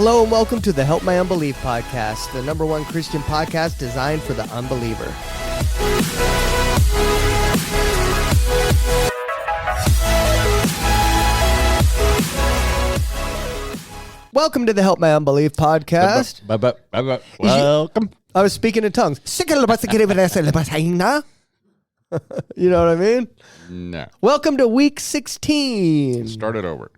Hello and welcome to the Help My Unbelief podcast, the number one Christian podcast designed for the unbeliever. Welcome to the Help My Unbelief podcast. Welcome. I was speaking in tongues. You know what I mean? No. Welcome to week 16. Start it over.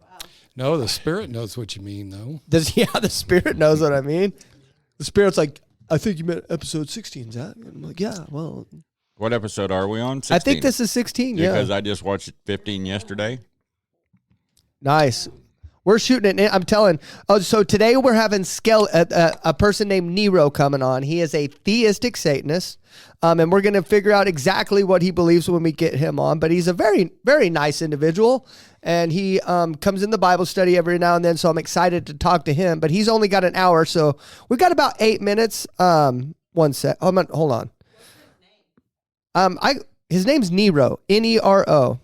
No, the Spirit knows what you mean, though. The Spirit knows what I mean. The Spirit's like, I think you meant episode 16, Zach. And I'm like, yeah, well. What episode are we on? 16? I think this is 16, yeah. Because I just watched 15 yesterday. Nice. We're shooting it. I'm telling. Oh, so today we're having a person named Nero coming on. He is a theistic Satanist, and we're going to figure out exactly what he believes when we get him on. But he's a very, very nice individual, and he comes in the Bible study every now and then. So I'm excited to talk to him. But he's only got an hour, so we've got about 8 minutes. One sec. Hold on. His name's Nero, Nero.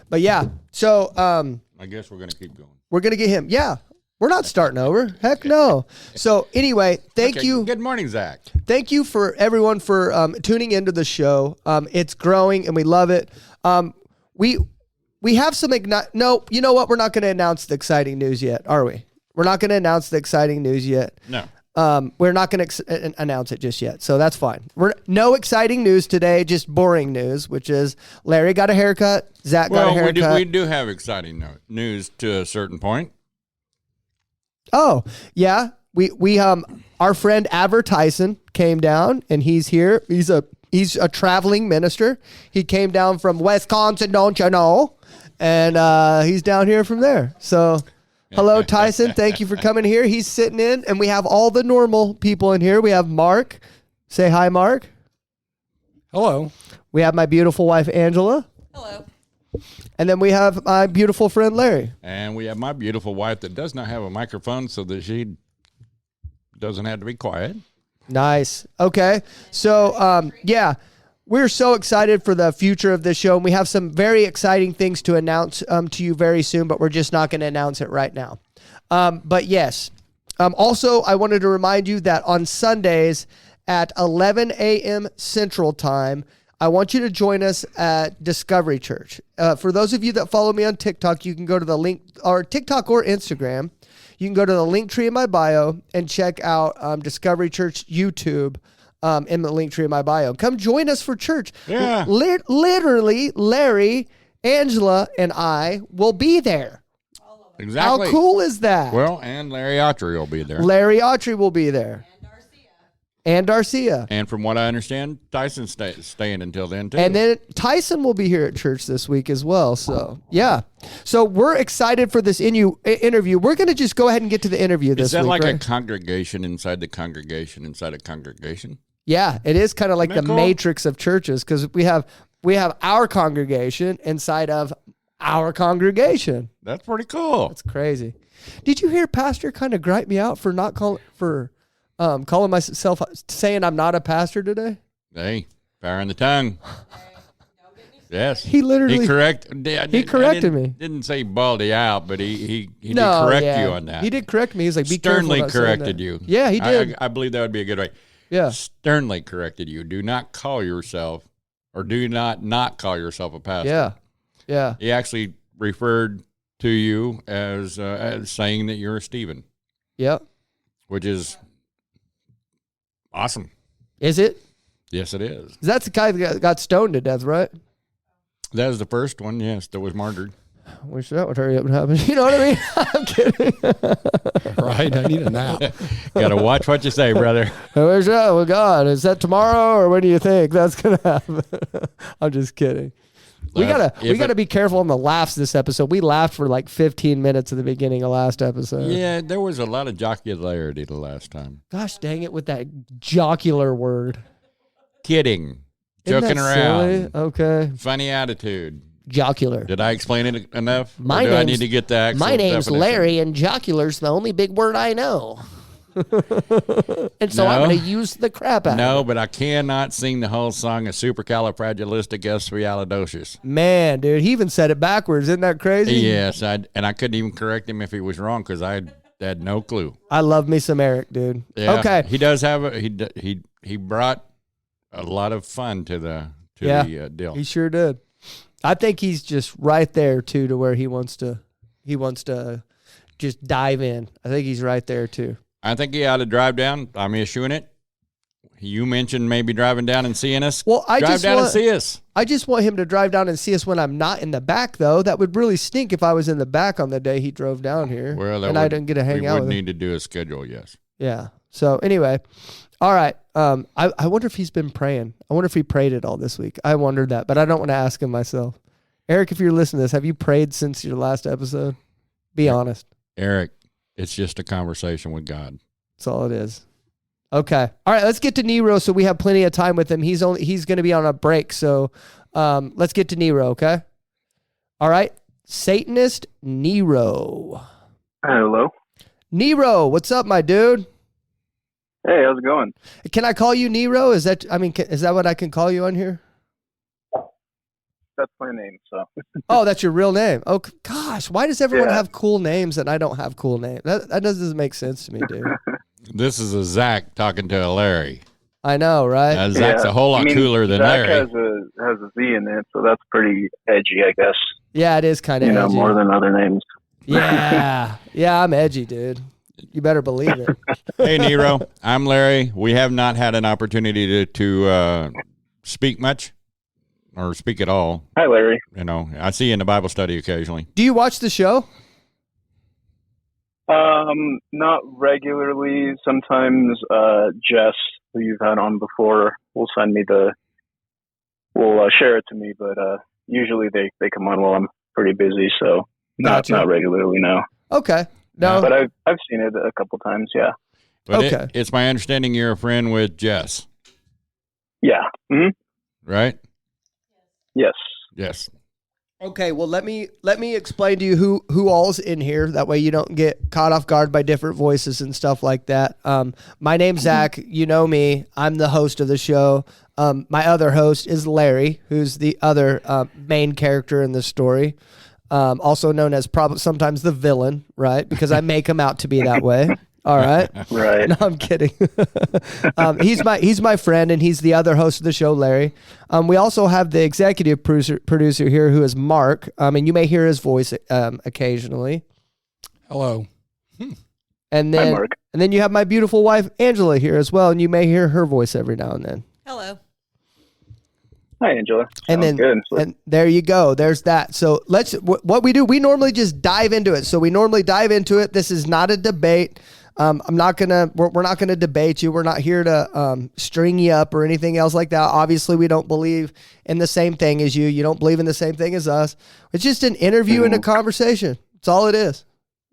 But yeah, so I guess we're going to keep going. We're going to get him. Yeah. We're not starting over. Heck no. So anyway, thank you. Good morning, Zach. Thank you for everyone for tuning into the show. It's growing and we love it. We have some no, you know what? We're not going to announce the exciting news yet, are we? We're not going to announce the exciting news yet. No. We're not going to announce it just yet, so that's fine. No exciting news today, just boring news, which is Larry got a haircut, Zach got a haircut. We do have exciting news to a certain point. Oh, yeah. We our friend Aver Tyson came down, and he's here. He's a traveling minister. He came down from Wisconsin, don't you know? And he's down here from there. So hello, Tyson. Thank you for coming here. He's sitting in, and we have all the normal people in here. We have Mark. Say hi, Mark. Hello. We have my beautiful wife, Angela. Hello. And then we have my beautiful friend, Larry. And we have my beautiful wife that does not have a microphone so that she doesn't have to be quiet. Nice. Okay. So, yeah. We're so excited for the future of this show, and we have some very exciting things to announce to you very soon, but we're just not going to announce it right now. But yes. Also, I wanted to remind you that on Sundays at 11 a.m. Central Time, I want you to join us at Discovery Church. For those of you that follow me on TikTok, you can go to the link, or TikTok or Instagram. You can go to the link tree in my bio and check out Discovery Church YouTube. In the link tree in my bio. Come join us for church. Yeah. Literally, Larry, Angela, and I will be there. Exactly. How cool is that? Well, and Larry Autry will be there. Larry Autry will be there. And Darcia. And from what I understand, Tyson's staying until then, too. And then Tyson will be here at church this week as well. So, yeah. So we're excited for this interview. We're going to just go ahead and get to the interview this week. Is that like right? a congregation inside the congregation inside a congregation? Yeah, it is kind of like the cool? matrix of churches, because we have our congregation inside of our congregation. That's pretty cool. That's crazy. Did you hear Pastor kind of gripe me out for not calling myself, saying I'm not a pastor today? Hey, power in the tongue. Yes. He literally corrected me. Didn't say baldy out, but he did correct you on that. He did correct me. He's like, be sternly careful corrected you. Yeah, he did. I believe that would be a good way. Yeah. Sternly corrected you. Do not call yourself, or do not call yourself a pastor. Yeah. Yeah. He actually referred to you as saying that you're a Stephen. Yep. Which is awesome. Is it? Yes, it is. That's the guy that got stoned to death, right? That was the first one, yes, that was martyred. I wish that would hurry up and happen. You know what I mean? I'm kidding. Right, I need a nap. Got to watch what you say, brother. Where's that? Oh, God. Is that tomorrow, or when do you think that's going to happen? I'm just kidding. We gotta be careful on the laughs this episode. We laughed for like 15 minutes at the beginning of last episode. Yeah, there was a lot of jocularity the last time. Gosh dang it with that jocular word. Kidding. Isn't Joking that around. silly? Okay. Funny attitude. Jocular. Did I explain it enough? Or do I need to get the actual My name's definition? Larry, and jocular's the only big word I know. And so I'm going to use the crap out of it. No, but I cannot sing the whole song of Supercalifragilisticexpialidocious. Man, dude, he even said it backwards. Isn't that crazy? Yes, and I couldn't even correct him if he was wrong because I Had no clue. I love me some Eric, dude. Yeah, Okay. he does have he brought a lot of fun to the deal. He sure did. I think he's just right there too, to where he wants to just dive in. I think he's right there too. I think he ought to drive down. I'm issuing it. You mentioned maybe driving down and seeing us. Well, drive down and see us. I just want him to drive down and see us when I'm not in the back, though. That would really stink if I was in the back on the day he drove down here, I didn't get to hang out with him. We would need to do a schedule, yes. Yeah. So anyway, all right. I wonder if he's been praying. I wonder if he prayed at all this week. I wondered that, but I don't want to ask him myself. Eric, if you're listening to this, have you prayed since your last episode? Be honest. Eric, it's just a conversation with God. That's all it is. Okay. All right. Let's get to Nero so we have plenty of time with him. He's going to be on a break. So let's get to Nero. Okay. All right. Satanist Nero. Hello. Nero, what's up, my dude? Hey, how's it going? Can I call you Nero? Is that what I can call you on here? That's my name, so. Oh, that's your real name. Oh, gosh. Why does everyone Yeah. have cool names and I don't have cool names? That doesn't make sense to me, dude. This is a Zach talking to a Larry. I know, right? Zach's a whole lot cooler than Zach Larry. has a Z in it, so that's pretty edgy, I guess. Yeah, it is kind of edgy. More than other names. Yeah. Yeah, I'm edgy, dude. You better believe it. Hey, Nero. I'm Larry. We have not had an opportunity to speak much or speak at all. Hi, Larry. You know, I see you in the Bible study occasionally. Do you watch the show? Not regularly. Sometimes Jess, who you've had on before, will send me will share it to me, but usually they come on while I'm pretty busy, so not regularly, no. Okay. No. But I've seen it a couple times, yeah. But Okay. it's my understanding you're a friend with Jess, Yeah. Mm-hmm. right? Yes. Yes. Okay, well let me explain to you who all's in here. That way you don't get caught off guard by different voices and stuff like that. My name's Zach. You know me. I'm the host of the show. My other host is Larry, who's the other main character in the story, also known as sometimes the villain, right? Because I make him out to be that way. All right. Right. No, I'm kidding. He's my friend, and he's the other host of the show, Larry. We also have the executive producer here, who is Mark, and you may hear his voice occasionally. Hello. And Hi, then, Mark. and then you have my beautiful wife, Angela, here as well, and you may hear her voice every now and then. Hello. Hi, Angela. And Sounds then, good. and there you go. There's that. So what we do, we normally just dive into it. So we normally dive into it. This is not a debate. we're not gonna debate you. We're not here to string you up or anything else like that. Obviously, we don't believe in the same thing as you. You don't believe in the same thing as us. It's just an interview and a conversation. That's all it is.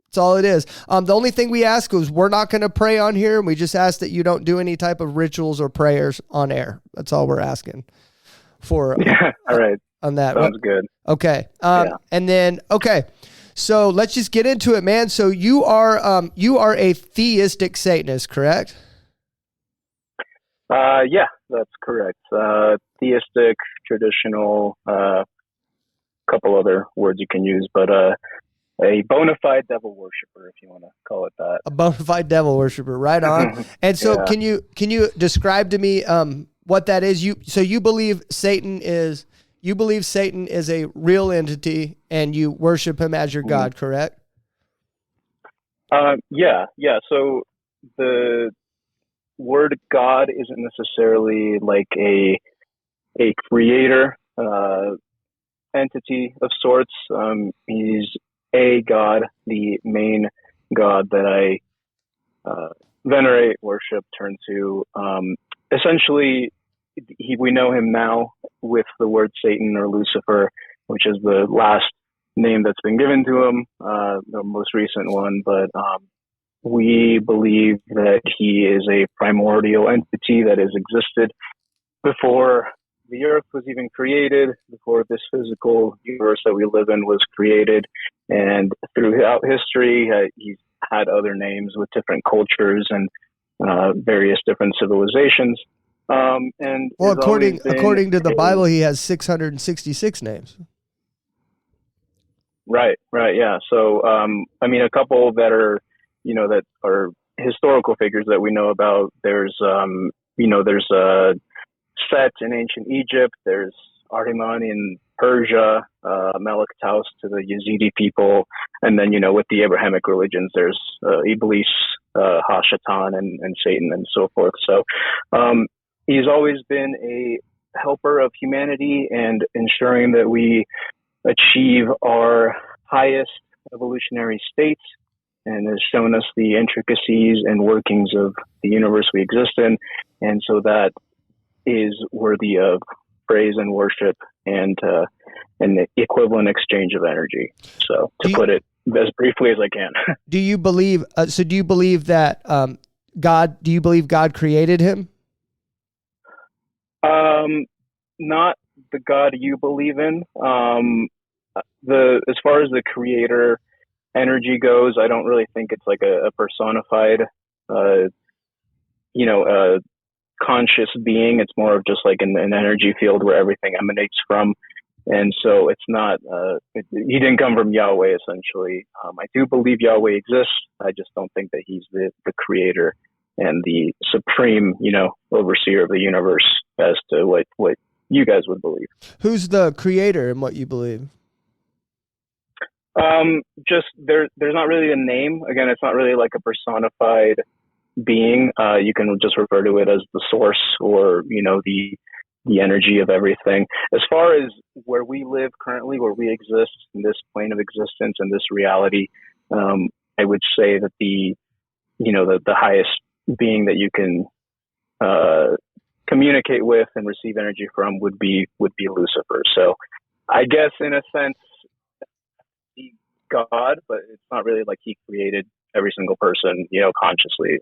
That's all it is. The only thing we ask is we're not going to pray on here, and we just ask that you don't do any type of rituals or prayers on air. That's all we're asking for. All right. On that. Sounds good. Okay. Yeah. And then, okay. So let's just get into it, man. So you are a theistic Satanist, correct? Yeah, that's correct. Theistic, traditional, couple other words you can use, but a bona fide devil worshiper, if you want to call it that. A bona fide devil worshiper, right on. And so Yeah. can you describe to me what that is? You believe Satan is a real entity and you worship him as your God, correct? Yeah. So the word God isn't necessarily like a creator entity of sorts. He's a God, the main God that I venerate, worship, turn to. Essentially, we know him now with the word Satan or Lucifer, which is the last name that's been given to him, the most recent one. But we believe that he is a primordial entity that has existed before the earth was even created, before this physical universe that we live in was created. And throughout history, he's had other names with different cultures and various different civilizations. And Well, according to the Bible, he has 666 names. Right, yeah. So, a couple that are that are historical figures that we know about. There's Set in ancient Egypt. There's Ahriman in Persia, Melek-Taus to the Yazidi people, and then with the Abrahamic religions, there's Iblis, Hashatan, and Satan, and so forth. So he's always been a helper of humanity and ensuring that we achieve our highest evolutionary states, and has shown us the intricacies and workings of the universe we exist in, and so that is worthy of praise and worship and an equivalent exchange of energy. So to put it as briefly as I can. Do you believe? Do you believe that God? Do you believe God created him? Not the God you believe in. As far as the creator energy goes, I don't really think it's like a personified, conscious being. It's more of just like an energy field where everything emanates from. And so it's not, he didn't come from Yahweh, essentially. I do believe Yahweh exists. I just don't think that he's the creator and the supreme, overseer of the universe as to what you guys would believe. Who's the creator and what you believe? Just there's not really a name. Again, it's not really like a personified being. You can just refer to it as the source, or the energy of everything. As far as where we live currently, where we exist in this plane of existence and this reality, I would say that the highest being that you can communicate with and receive energy from would be Lucifer. So I guess in a sense, God, but it's not really like he created every single person, consciously,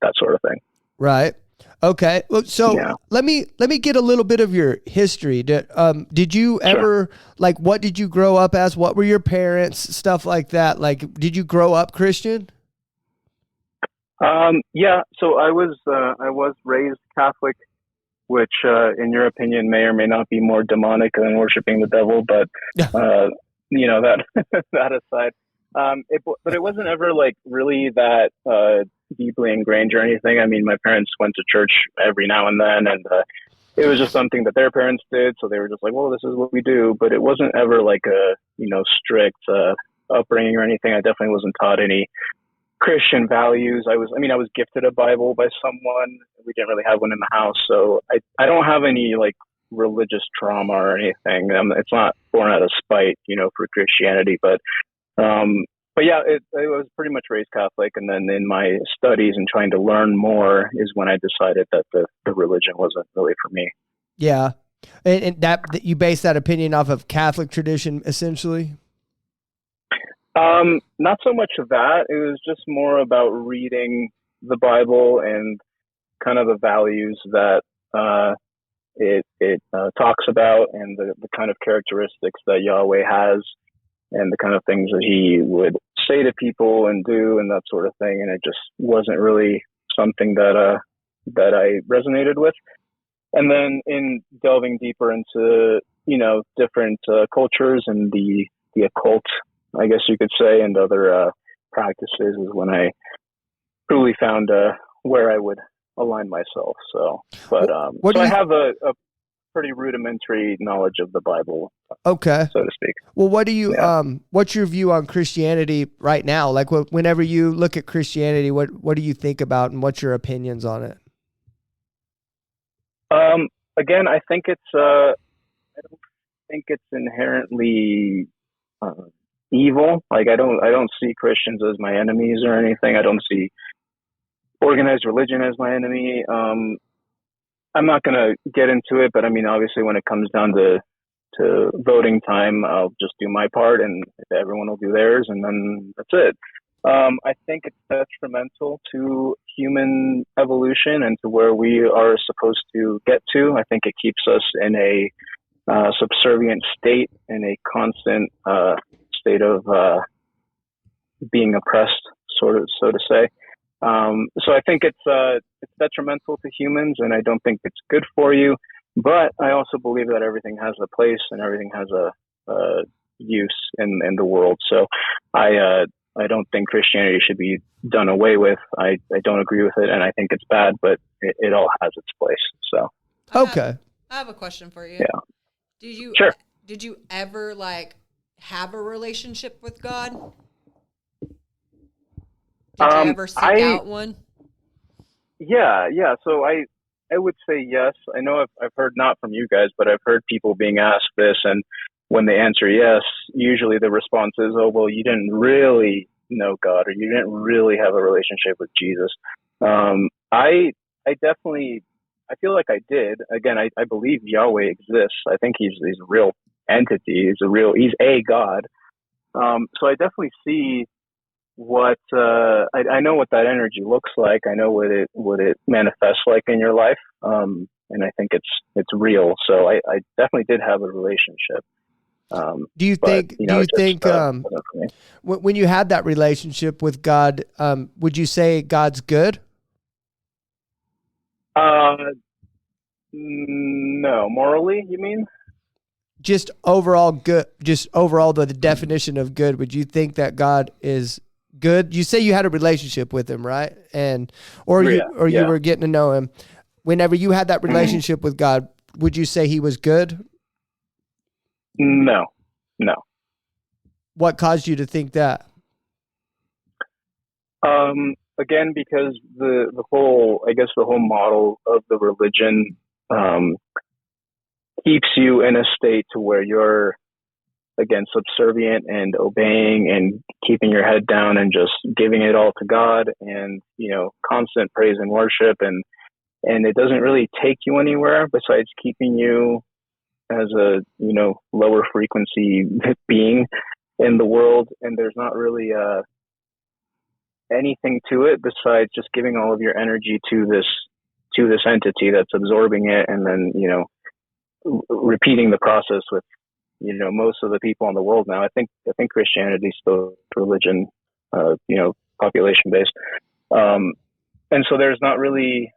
that sort of thing. Right. Okay. Well, so Yeah. let me get a little bit of your history. Did you ever, what did you grow up as? What were your parents? Stuff like that. Like, did you grow up Christian? Yeah. So I was raised Catholic, which, in your opinion, may or may not be more demonic than worshiping the devil, but, that, that aside, but it wasn't ever like really that, deeply ingrained or anything. I mean, my parents went to church every now and then, and, it was just something that their parents did. So they were just like, well, this is what we do, but it wasn't ever like a, strict, upbringing or anything. I definitely wasn't taught any Christian values. I was gifted a Bible by someone. We didn't really have one in the house. So I don't have any like religious trauma or anything. It's not born out of spite, for Christianity, but yeah, it was pretty much raised Catholic. And then in my studies and trying to learn more is when I decided that the religion wasn't really for me. Yeah. And that you base that opinion off of Catholic tradition, essentially? Not so much of that. It was just more about reading the Bible and kind of the values that it talks about, and the kind of characteristics that Yahweh has, and the kind of things that he would say to people and do, and that sort of thing. And it just wasn't really something that I resonated with. And then in delving deeper into different cultures and the occult, I guess you could say, and other practices is when I truly found where I would align myself. So, but I have a pretty rudimentary knowledge of the Bible, okay, so to speak. Well, what do you what's your view on Christianity right now? Like, whenever you look at Christianity, what do you think about, and what's your opinions on it? Again, I think I don't think it's inherently evil. Like, I don't see Christians as my enemies or anything. I don't see organized religion as my enemy. I'm not going to get into it, but I mean, obviously when it comes down to voting time, I'll just do my part and everyone will do theirs, and then that's it. I think it's detrimental to human evolution and to where we are supposed to get to. I think it keeps us in a subservient state, in a constant state of being oppressed, so to say. So I think it's detrimental to humans, and I don't think it's good for you. But I also believe that everything has a place and everything has a use in the world. So I I don't think Christianity should be done away with. I don't agree with it, and I think it's bad, but it all has its place. So Okay. I have a question for you. Yeah. Sure. Did you ever like have a relationship with God? Did you ever seek out one? Yeah. So I would say yes. I know I've heard, not from you guys, but I've heard people being asked this, and when they answer yes, usually the response is, "Oh, well, you didn't really know God, or you didn't really have a relationship with Jesus." I definitely, I feel like I did. Again, I believe Yahweh exists. I think he's a real entity. He's a God. So I definitely see what I know what that energy looks like. I know what it manifests like in your life. And I think it's real. So I definitely did have a relationship. Do you think when you had that relationship with God, would you say God's good? No, morally, you mean? Just overall good, just overall the definition of good. Would you think that God is good? You say you had a relationship with him, right? You were getting to know him. Whenever you had that relationship with God, would you say he was good? No. What caused you to think that? Again, because the whole model of the religion keeps you in a state to where you're, again, subservient and obeying and keeping your head down and just giving it all to God, and constant praise and worship, and it doesn't really take you anywhere besides keeping you as a lower frequency being in the world, and there's not really anything to it besides just giving all of your energy to this entity that's absorbing it, and then repeating the process with most of the people in the world now. I think Christianity is still religion, population based, and so there's not really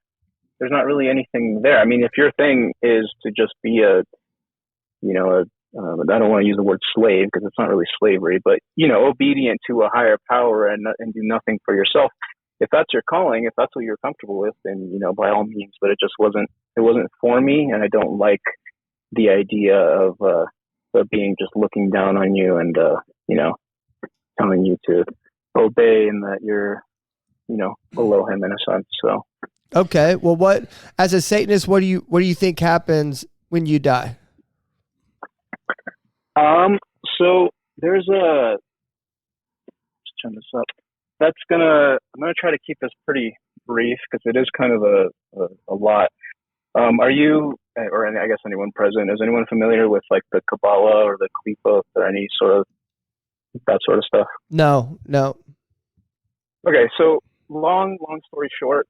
anything there. I mean, if your thing is to just be I don't want to use the word slave because it's not really slavery, but obedient to a higher power and do nothing for yourself. If that's your calling, if that's what you're comfortable with, then by all means. But it wasn't for me, and I don't like the idea of being just looking down on you and telling you to obey and that you're below him in a sense. So okay, well, as a Satanist, what do you think happens when you die? So there's just turn this up. I'm gonna try to keep this pretty brief because it is kind of a lot. Are you, or I guess anyone present, is anyone familiar with like the Kabbalah or the Qliphoth or any sort of that sort of stuff? No. Okay, so long story short,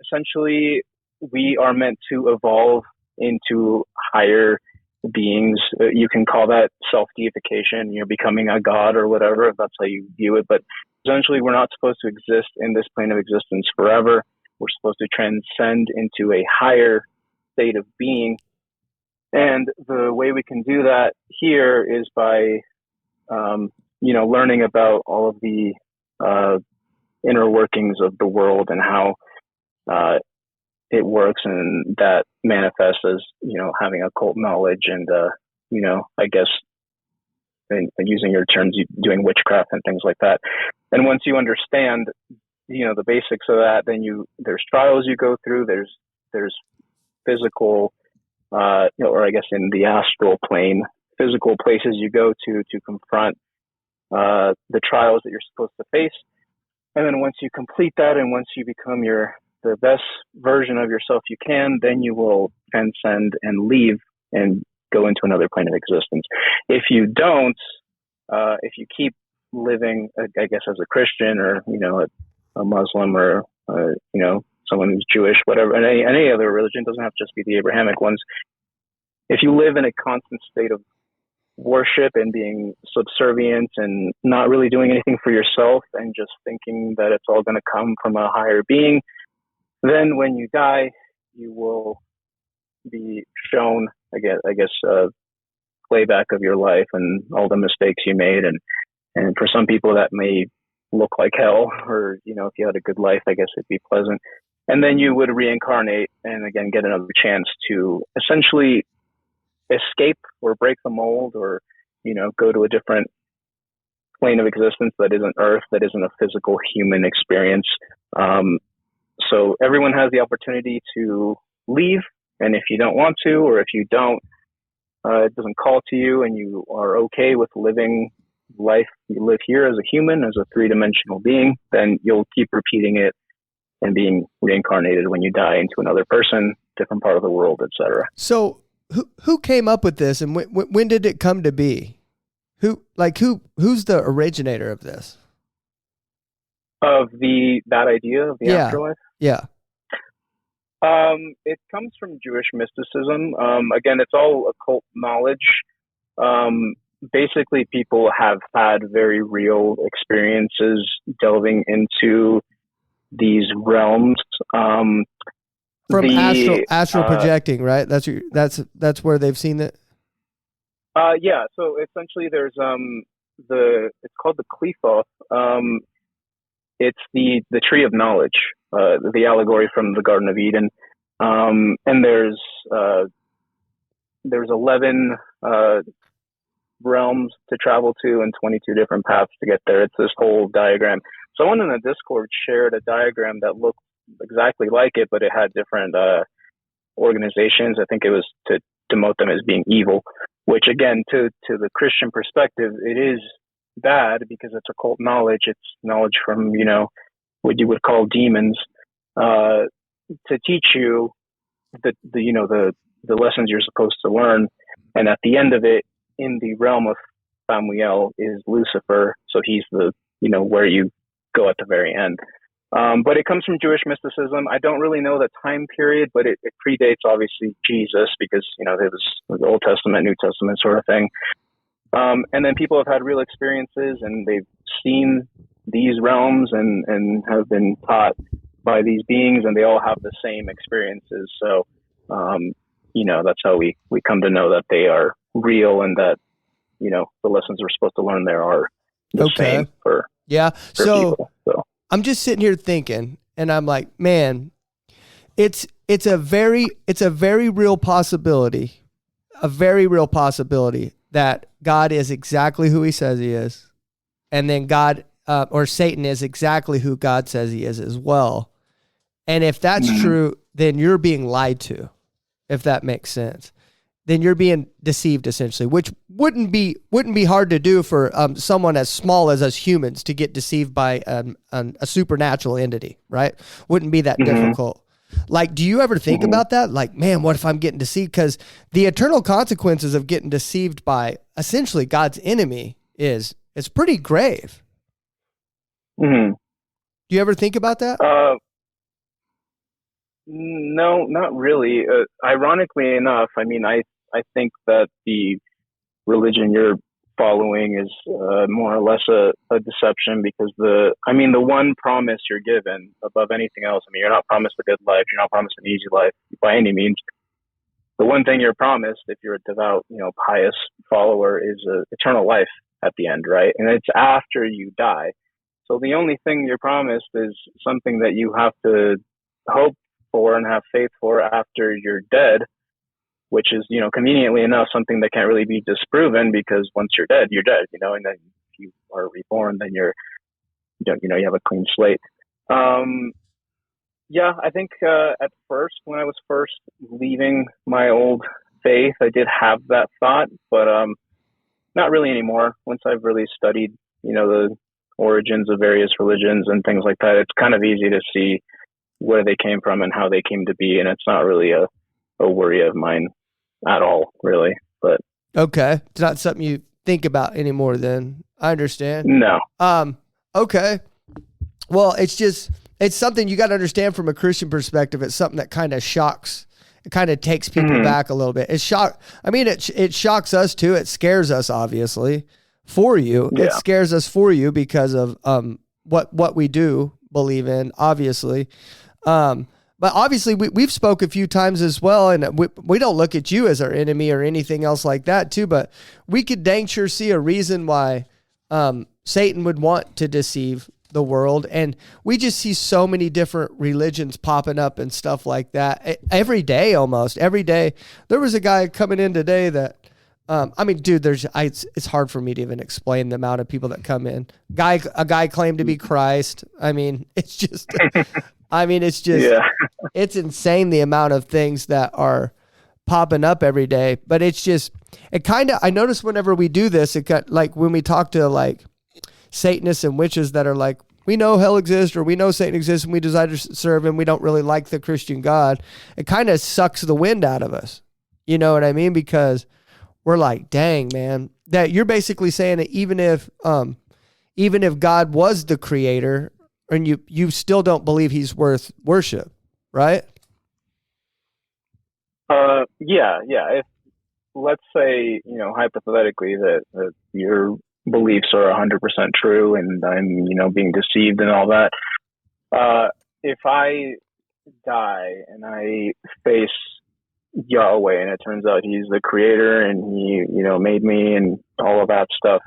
essentially we are meant to evolve into higher beings. You can call that self-deification, becoming a god or whatever, if that's how you view it. But essentially, we're not supposed to exist in this plane of existence forever. We're supposed to transcend into a higher state of being. And the way we can do that here is by, learning about all of the inner workings of the world and how it works, and that manifests as having occult knowledge and I guess and using your terms, doing witchcraft and things like that. And once you understand the basics of that, then there's trials you go through, there's physical or I guess in the astral plane, physical places you go to confront the trials that you're supposed to face. And then once you complete that, and once you become the best version of yourself you can, then you will transcend and leave and go into another plane of existence. If you don't, if you keep living, I guess, as a Christian or, a Muslim or, someone who's Jewish, whatever, and any other religion, doesn't have to just be the Abrahamic ones. If you live in a constant state of worship and being subservient and not really doing anything for yourself and just thinking that it's all going to come from a higher being, then when you die, you will be shown, I guess, playback of your life and all the mistakes you made, and And for some people that may look like hell, or, if you had a good life, I guess it'd be pleasant. And then you would reincarnate and again get another chance to essentially escape or break the mold, or, go to a different plane of existence that isn't Earth, that isn't a physical human experience. So everyone has the opportunity to leave. And if you don't want to, or if you don't, it doesn't call to you, and you are okay with living life you live here as a human, as a three-dimensional being, then you'll keep repeating it and being reincarnated when you die into another person, different part of the world, etc. So who came up with this, and when did it come to be? Who's the originator of this? Of that idea of the afterlife? Yeah. It comes from Jewish mysticism. Again, it's all occult knowledge. Basically, people have had very real experiences delving into these realms. From astral projecting, right? That's where they've seen it. Yeah. So essentially, there's it's called the Qliphoth. It's the tree of knowledge, the allegory from the Garden of Eden. And there's 11 realms to travel to and 22 different paths to get there. It's this whole diagram. Someone in the Discord shared a diagram that looked exactly like it, but it had different organizations. I think it was to demote them as being evil, which again, to the Christian perspective, it is bad because it's occult knowledge. It's knowledge from, what you would call demons, to teach you the lessons you're supposed to learn. And at the end of it, in the realm of Samuel is Lucifer. So he's where you go at the very end. But it comes from Jewish mysticism. I don't really know the time period, but it predates obviously Jesus, because, it was the Old Testament, New Testament sort of thing. And then people have had real experiences, and they've seen these realms and have been taught by these beings, and they all have the same experiences. So, that's how we come to know that they are real, and that, the lessons we're supposed to learn there are the same for people. So I'm just sitting here thinking, and I'm like, man, it's a very real possibility, that God is exactly who he says he is. And then God, or Satan is exactly who God says he is as well. And if that's true, then you're being lied to, if that makes sense. Then you're being deceived, essentially, which wouldn't be hard to do for someone as small as us humans to get deceived by a supernatural entity, right? Wouldn't be that difficult. Like, do you ever think about that? Like, man, what if I'm getting deceived? Because the eternal consequences of getting deceived by essentially God's enemy it's pretty grave. Do you ever think about that? No, not really. Ironically enough, I think that the religion you're following is more or less a deception, because the one promise you're given above anything else, you're not promised a good life, you're not promised an easy life by any means. The one thing you're promised, if you're a devout, pious follower, is eternal life at the end, right? And it's after you die. So the only thing you're promised is something that you have to hope for and have faith for after you're dead, which is, conveniently enough, something that can't really be disproven, because once you're dead, and then if you are reborn, then you have a clean slate. I think at first, when I was first leaving my old faith, I did have that thought, but not really anymore. Once I've really studied, the origins of various religions and things like that, it's kind of easy to see where they came from and how they came to be, and it's not really a worry of mine at all, really. But okay, it's not something you think about anymore. Then I understand. No. Okay. Well, it's something you got to understand from a Christian perspective. It's something that kind of shocks. It kind of takes people back a little bit. It shocks us too. It scares us, obviously, for you. Yeah. It scares us for you because of what we do believe in, obviously. But obviously we've spoke a few times as well, and we don't look at you as our enemy or anything else like that too, but we could dang sure see a reason why Satan would want to deceive the world. And we just see so many different religions popping up and stuff like that every day, almost every day. There was a guy coming in today that, I mean, dude, it's hard for me to even explain the amount of people that come in. A guy claimed to be Christ. I mean, it's just, Yeah. it's insane the amount of things that are popping up every day. But I notice whenever we do this, it got like when we talk to like Satanists and witches that are like, we know hell exists, or we know Satan exists and we desire to serve him, we don't really like the Christian God. It kind of sucks the wind out of us. You know what I mean? Because we're like, dang, man, that you're basically saying that even if God was the creator and you still don't believe he's worth worship, right? Yeah. If, let's say, hypothetically that your beliefs are 100% true and I'm, being deceived and all that. If I die and I face Yahweh and it turns out he's the creator and he, made me and all of that stuff,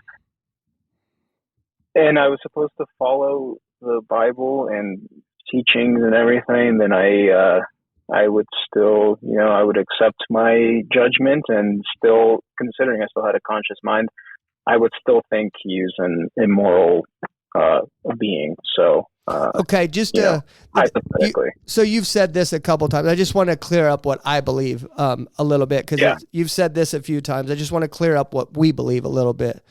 and I was supposed to follow the Bible and teachings and everything, then I would still, I would accept my judgment, and still, considering I still had a conscious mind, I would still think he's an immoral being. So, okay, just hypothetically. So you've said this a couple times. I just want to clear up what I believe a little bit, because you've said this a few times. I just want to clear up what we believe a little bit.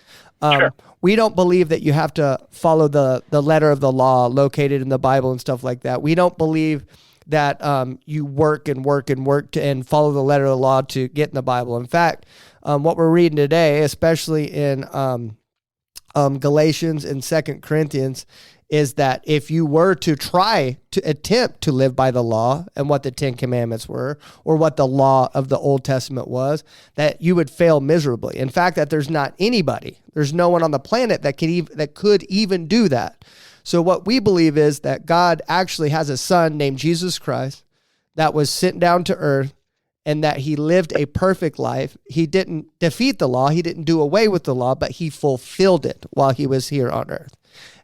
Sure. We don't believe that you have to follow the letter of the law located in the Bible and stuff like that. We don't believe that you work and follow the letter of the law to get in the Bible. In fact, what we're reading today, especially in Galatians and 2 Corinthians, is that if you were to try to attempt to live by the law and what the 10 Commandments were, or what the law of the Old Testament was, that you would fail miserably. In fact, that there's no one on the planet that could even do that. So what we believe is that God actually has a son named Jesus Christ that was sent down to earth, and that he lived a perfect life. He didn't defeat the law. He didn't do away with the law, but he fulfilled it while he was here on earth.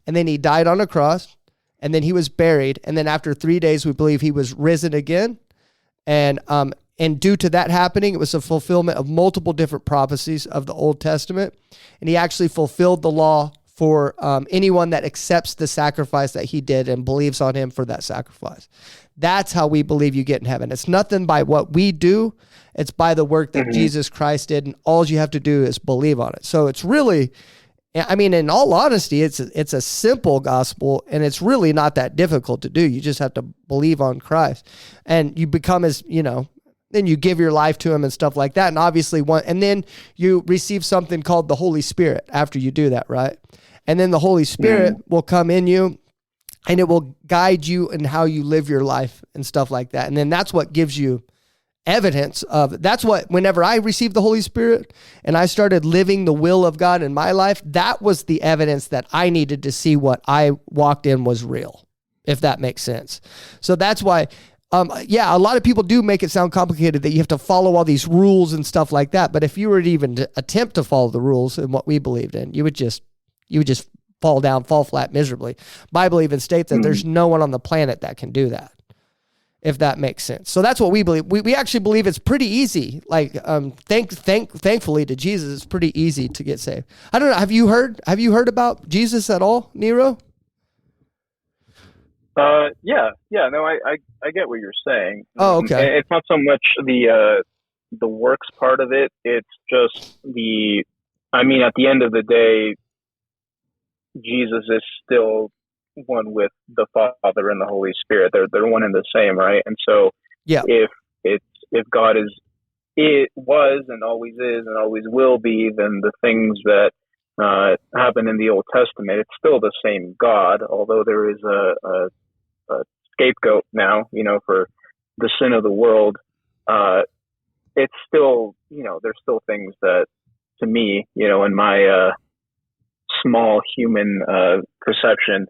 And then he died on a cross, and then he was buried. And then after 3 days, we believe he was risen again. And due to that happening, it was a fulfillment of multiple different prophecies of the Old Testament. And he actually fulfilled the law for anyone that accepts the sacrifice that he did and believes on him for that sacrifice. That's how we believe you get in heaven. It's nothing by what we do. It's by the work that Jesus Christ did, and all you have to do is believe on it. So it's really, I mean, in all honesty, it's a simple gospel, and it's really not that difficult to do. You just have to believe on Christ, and you become then you give your life to him and stuff like that. And obviously and then you receive something called the Holy Spirit after you do that, right? And then the Holy Spirit will come in you, and it will guide you in how you live your life and stuff like that. And then that's what gives you evidence of, that's what, whenever I received the Holy Spirit and I started living the will of God in my life, that was the evidence that I needed to see what I walked in was real, if that makes sense. So that's why, a lot of people do make it sound complicated that you have to follow all these rules and stuff like that. But if you were to even attempt to follow the rules and what we believed in, you would just fall flat miserably. Bible even states that there's no one on the planet that can do that, if that makes sense. So that's what we believe. We actually believe it's pretty easy. Like, thankfully to Jesus, it's pretty easy to get saved. I don't know. Have you heard about Jesus at all, Nero? No, I get what you're saying. Oh, okay. It's not so much the works part of it. It's just at the end of the day, Jesus is still one with the Father and the Holy Spirit. They're one and the same, right? And so, if God was and always is and always will be, then the things that happen in the Old Testament, it's still the same God, although there is a scapegoat now, for the sin of the world. It's still, there's still things that, to me, in my small human perception,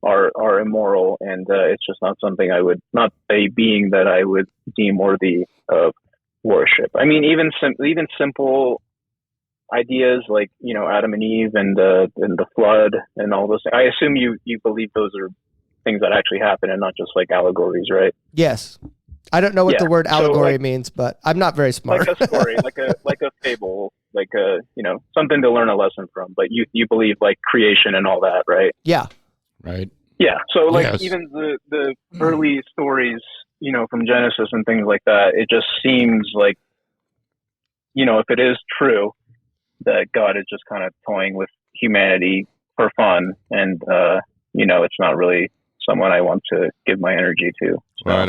are immoral, and it's just not something not a being that I would deem worthy of worship. I mean, even simple ideas like, Adam and Eve and the flood and all those things. I assume you believe those are things that actually happen and not just like allegories, right? Yes. I don't know what Yeah. the word So, allegory like- means, but I'm not very smart. Like a story, like a fable, like something to learn a lesson from. But you believe like creation and all that, right? Yeah. Right. Yeah. So like Yes. even the early stories, from Genesis and things like that, it just seems like, if it is true that God is just kind of toying with humanity for fun, and it's not really someone I want to give my energy to. So. Well, I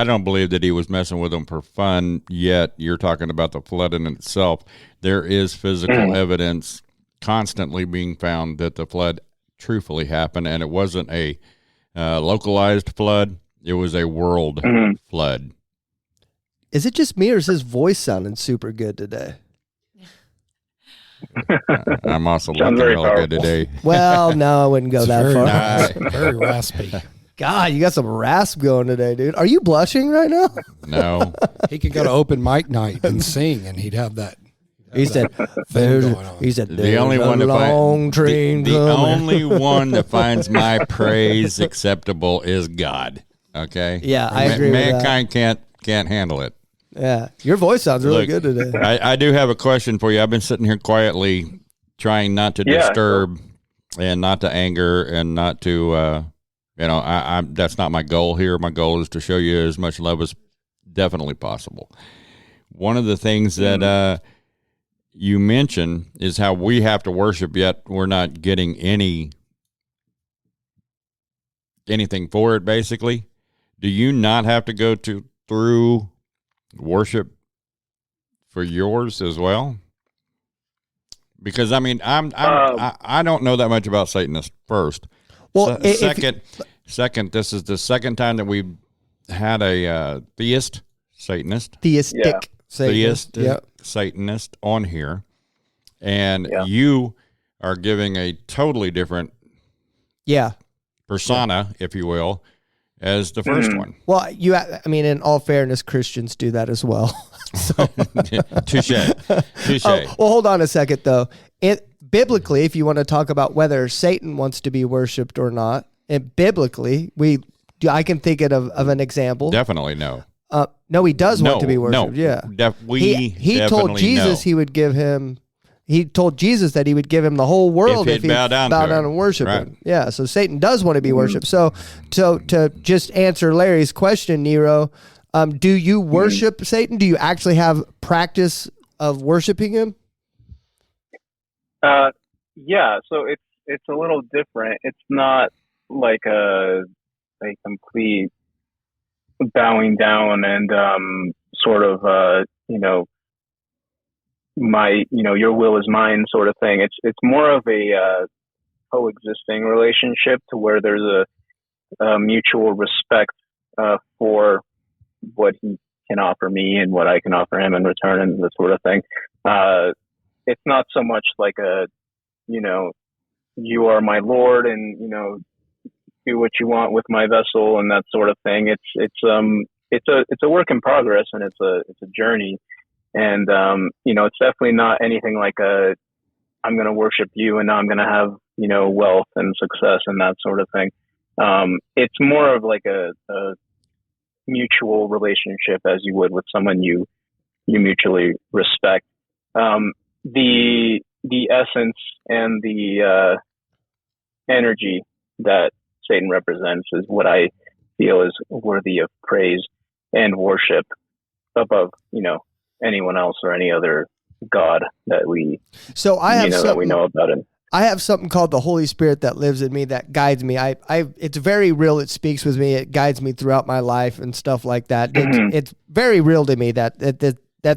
don't believe that he was messing with them for fun. Yet you're talking about the flood in itself. There is physical evidence constantly being found that the flood truthfully happened, and it wasn't a localized flood. It was a world flood. Is it just me or is his voice sounding super good today? I'm also Sounds looking very real good powerful. today. Well, no, I wouldn't go It's that very, far. very raspy. God, you got some rasp going today, dude. Are you blushing right now? No, He could go to open mic night and sing, and he'd have that. He said, thing going on. he said, the only "There's one a that long train the coming." only one that finds my praise acceptable is God. Okay. Yeah, I agree with that. Mankind can't handle it. Yeah, your voice sounds really Look, good today. I do have a question for you. I've been sitting here quietly trying not to Yeah, disturb and not to anger and not to, I'm that's not my goal here. My goal is to show you as much love as definitely possible. One of the things that you mentioned is how we have to worship, yet we're not getting anything for it, basically. Do you not have to go through worship for yours as well? Because I mean, I don't know that much about Satanists. First, Well, second, this is the second time that we've had a theist Satanist, theistic Satanist. Yep. Satanist on here, and Yeah. you are giving a totally different Yeah. persona, if you will, as the first one. Well, I mean, in all fairness, Christians do that as well. Touche. Touche. Oh, well, hold on a second, though. Biblically, if you want to talk about whether Satan wants to be worshipped or not, and biblically, I can think of an example. Definitely no. No, he does want to be No, worshipped. Yeah, he told definitely Jesus know. he would give him. He told Jesus that he would give him the whole world If if he'd he bow down to him. and worship Right. him. Yeah, so Satan does want to be worshipped. So to just answer Larry's question, Nero, do you worship Satan? Do you actually have practice of worshiping him? Yeah, so it's a little different. It's not like a complete bowing down and sort of my your will is mine sort of thing. It's more of a coexisting relationship to where there's a mutual respect for what he can offer me and what I can offer him in return and that sort of thing. It's not so much like you are my Lord and do what you want with my vessel and that sort of thing. It's a work in progress and it's a journey. And it's definitely not anything like I'm going to worship you and now I'm going to have wealth and success and that sort of thing. It's more of like a mutual relationship as you would with someone you mutually respect. The essence and the energy that Satan represents is what I feel is worthy of praise and worship above anyone else or any other god that we that we know about it. I have something called the Holy Spirit that lives in me that guides me. It's very real. It speaks with me. It guides me throughout my life and stuff like that. It's very real to me that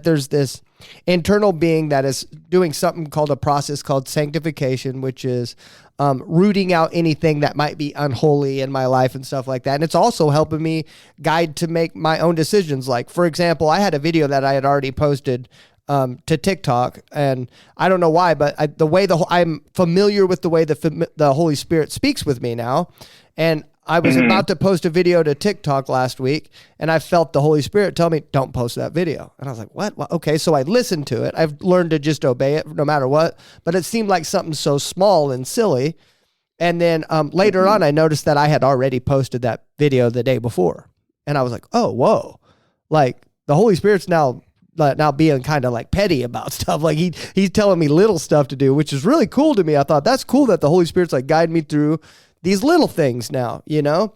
there's this internal being that is doing something called a process called sanctification, which is rooting out anything that might be unholy in my life and stuff like that. And it's also helping me guide to make my own decisions. Like, for example, I had a video that I had already posted to TikTok, and I don't know why, but I'm familiar with the way the Holy Spirit speaks with me now, and I was about to post a video to TikTok last week, and I felt the Holy Spirit tell me, don't post that video. And I was like, what? Okay, so I listened to it. I've learned to just obey it no matter what, but it seemed like something so small and silly. And then later on, I noticed that I had already posted that video the day before. And I was like, oh, whoa. Like, the Holy Spirit's now being kind of like petty about stuff. Like he's telling me little stuff to do, which is really cool to me. I thought that's cool that the Holy Spirit's like guiding me through these little things now, you know?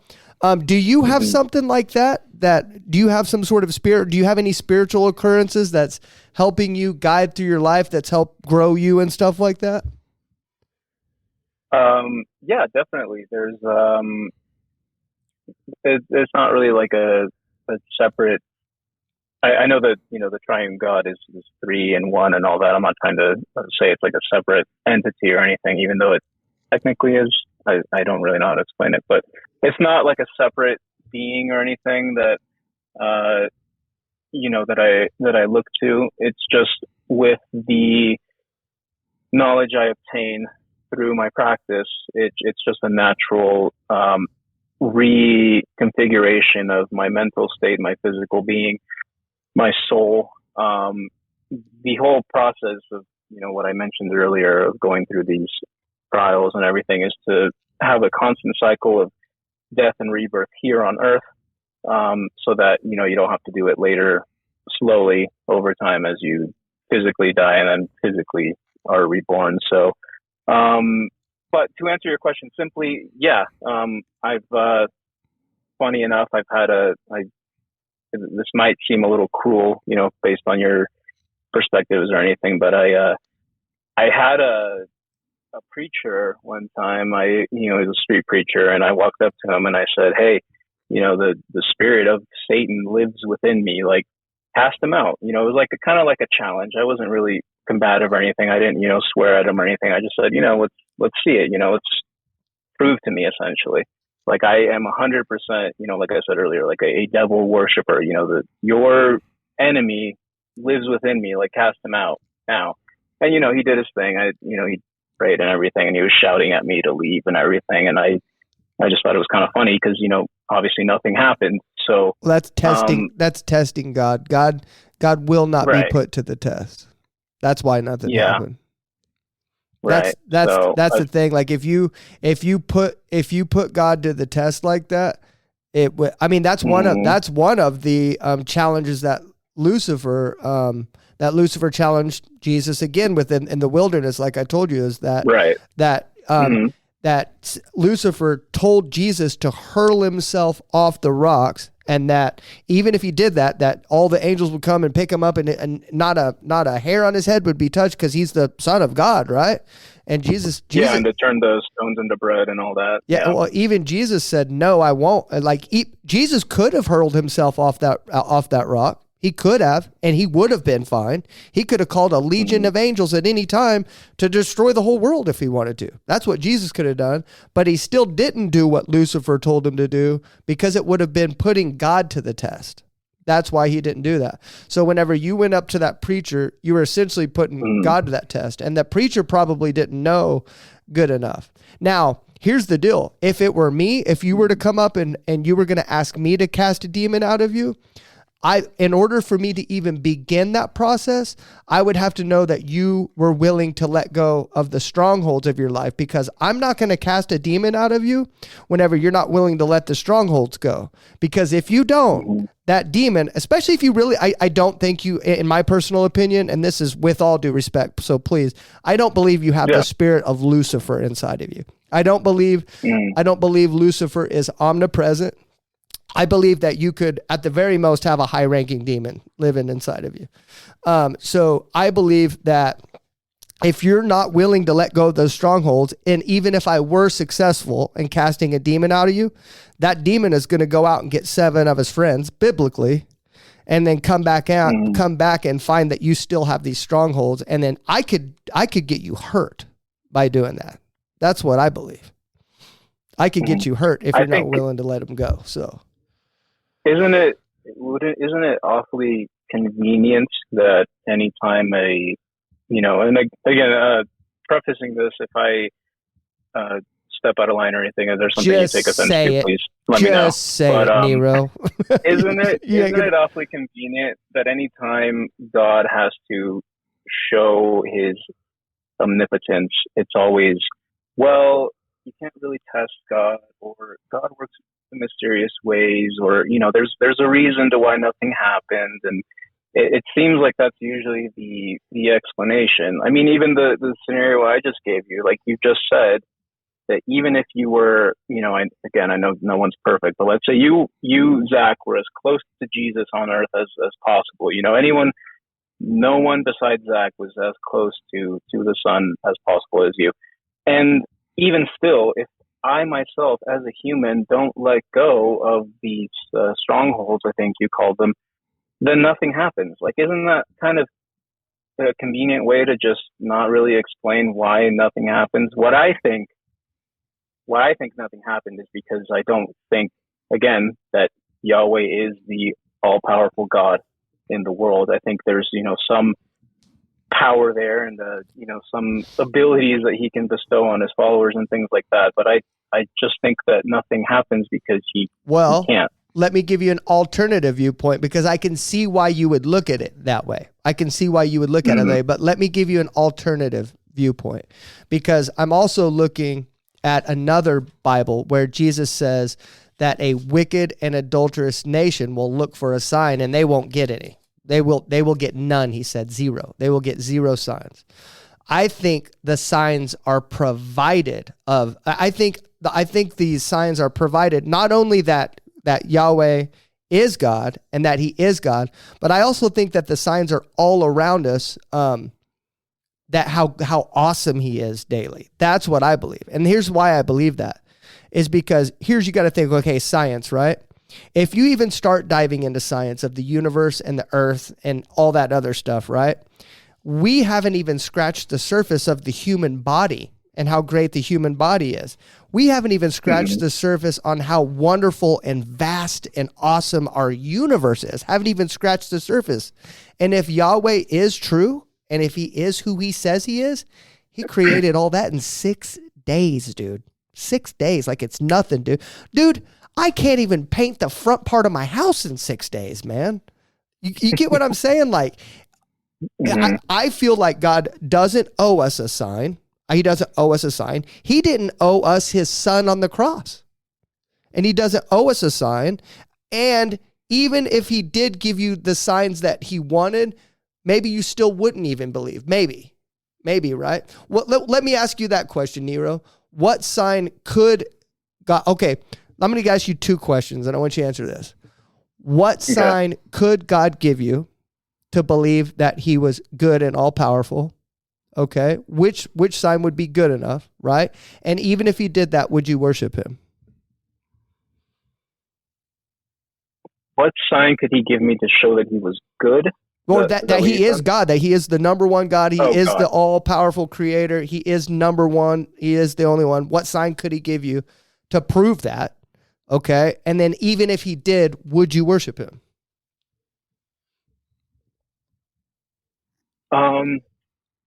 Do you have something like that? Do you have some sort of spirit? Do you have any spiritual occurrences that's helping you guide through your life, that's helped grow you and stuff like that? Yeah, definitely. There's, it's not really like a separate, I know that, you know, the triune God is three and one and all that. I'm not trying to say it's like a separate entity or anything, even though it technically is. I don't really know how to explain it, but it's not like a separate being or anything that, you know, that I look to. It's just with the knowledge I obtain through my practice, it's just a natural, reconfiguration of my mental state, my physical being, my soul. The whole process of, you know, what I mentioned earlier of going through these trials and everything is to have a constant cycle of death and rebirth here on earth, so that, you know, you don't have to do it later slowly over time as you physically die and then physically are reborn. So, but to answer your question simply, yeah, I've, funny enough, I've had this might seem a little cruel, you know, based on your perspectives or anything, but I had a preacher one time. He was a street preacher, and I walked up to him and I said, hey, you know, the spirit of Satan lives within me, like, cast him out. You know, it was like kind of like a challenge. I wasn't really combative or anything. I didn't, you know, swear at him or anything. I just said, you know, let's see it, you know, let's prove to me, essentially. Like, I am 100%, you know, like I said earlier, like a devil worshiper, you know, your enemy lives within me, like, cast him out now. And, you know, he did his thing. He prayed and everything, and he was shouting at me to leave and everything. And I just thought it was kind of funny because, you know, obviously nothing happened. So well, that's testing. That's testing God. God will not be put to the test. That's why nothing happened. That's the thing. Like if you put God to the test like that, that's one of the challenges that Lucifer challenged Jesus again within in the wilderness. Like I told you, is that that Lucifer told Jesus to hurl himself off the rocks, and that even if he did that all the angels would come and pick him up, and not a hair on his head would be touched because he's the Son of God, right? And Jesus, and to turn those stones into bread and all that. Yeah, well, even Jesus said, "No, I won't." Like Jesus could have hurled himself off that rock. He could have, and he would have been fine. He could have called a legion of angels at any time to destroy the whole world if he wanted to. That's what Jesus could have done, but he still didn't do what Lucifer told him to do because it would have been putting God to the test. That's why he didn't do that. So whenever you went up to that preacher, you were essentially putting God to that test, and the preacher probably didn't know good enough. Now, here's the deal. If it were me, if you were to come up and you were going to ask me to cast a demon out of you, in order for me to even begin that process, I would have to know that you were willing to let go of the strongholds of your life, because I'm not going to cast a demon out of you whenever you're not willing to let the strongholds go. Because if you don't, that demon, especially if you really, I don't think you, in my personal opinion, and this is with all due respect, so please, I don't believe you have the spirit of Lucifer inside of you. I don't believe Lucifer is omnipresent. I believe that you could, at the very most, have a high-ranking demon living inside of you. So I believe that if you're not willing to let go of those strongholds, and even if I were successful in casting a demon out of you, that demon is going to go out and get 7 of his friends, biblically, and then come back and find that you still have these strongholds, and then I could get you hurt by doing that. That's what I believe. I could get you hurt if you're not willing to let them go. So. Isn't it awfully convenient that anytime prefacing this, if I step out of line or anything, if there's something you take offense to, please let me know. Just say it, Nero. Isn't it awfully convenient that any time God has to show his omnipotence, it's always, well, you can't really test God, or God works in mysterious ways, or, there's a reason to why nothing happens. And it seems like that's usually the explanation. I mean, even the scenario I just gave you, like you just said, that even if you were, I know no one's perfect, but let's say you, Zach, were as close to Jesus on earth as possible. No one besides Zach was as close to the Son as possible as you. And even still, if I myself, as a human, don't let go of these strongholds, I think you called them, then nothing happens. Like, isn't that kind of a convenient way to just not really explain why nothing happens? Why I think nothing happened is because I don't think, again, that Yahweh is the all-powerful God in the world. I think there's, some power there and, some abilities that he can bestow on his followers and things like that. But I just think that nothing happens because he can't. Let me give you an alternative viewpoint, because I can see why you would look at it that way. I can see why you would look at it that way, but let me give you an alternative viewpoint, because I'm also looking at another Bible where Jesus says that a wicked and adulterous nation will look for a sign and they won't get any. They will get none, he said, 0. They will get 0 signs. I think the signs are provided of. I think these signs are provided not only that Yahweh is God and that he is God, but I also think that the signs are all around us, that how awesome he is daily. That's what I believe. And here's why I believe that, is because you got to think, okay, science, right? If you even start diving into science of the universe and the earth and all that other stuff, right? We haven't even scratched the surface of the human body and how great the human body is. We haven't even scratched the surface on how wonderful and vast and awesome our universe is. Haven't even scratched the surface. And if Yahweh is true, and if he is who he says he is, he created all that in 6 days, dude. 6 days, like it's nothing, dude. Dude, I can't even paint the front part of my house in 6 days, man. You get what I'm saying? Like, I feel like God doesn't owe us a sign. He doesn't owe us a sign. He didn't owe us his son on the cross. And he doesn't owe us a sign. And even if he did give you the signs that he wanted, maybe you still wouldn't even believe. Maybe, right? Well, let me ask you that question, Nero. What sign could God... Okay, I'm going to ask you 2 questions, and I want you to answer this. What sign could God give you to believe that he was good and all-powerful? Okay, which sign would be good enough, right? And even if he did that, would you worship him? What sign could he give me to show that he was good? Or that he is God, that he is the number one God. He is God, the all-powerful creator. He is number one. He is the only one. What sign could he give you to prove that? Okay, and then even if he did, would you worship him?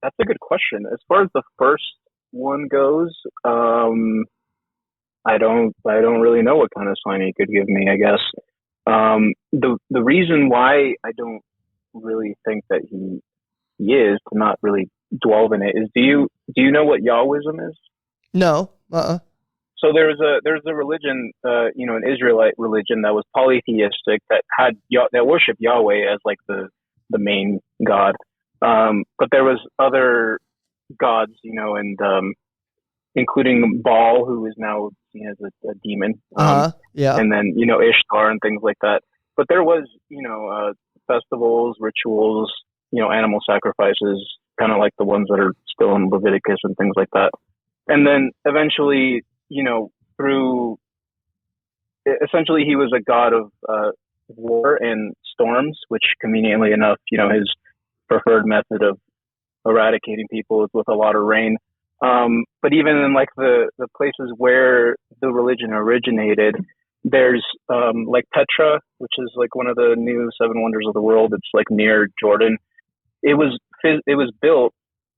That's a good question. As far as the first one goes, I don't really know what kind of sign he could give me, I guess. The reason why I don't really think that he is, to not really dwell in it, is do you know what Yahwism is? No. So there's a religion, an Israelite religion that was polytheistic, that worshiped Yahweh as like the main God. But there was other gods, and including Baal, who is now seen as a demon. Yeah. And then, Ishtar and things like that. But there was, festivals, rituals, animal sacrifices, kind of like the ones that are still in Leviticus and things like that. And then eventually, essentially he was a god of war and storms, which conveniently enough, his preferred method of eradicating people is with a lot of rain. But even in like the places where the religion originated, there's like Petra, which is like one of the new 7 wonders of the world. It's like near Jordan. It was built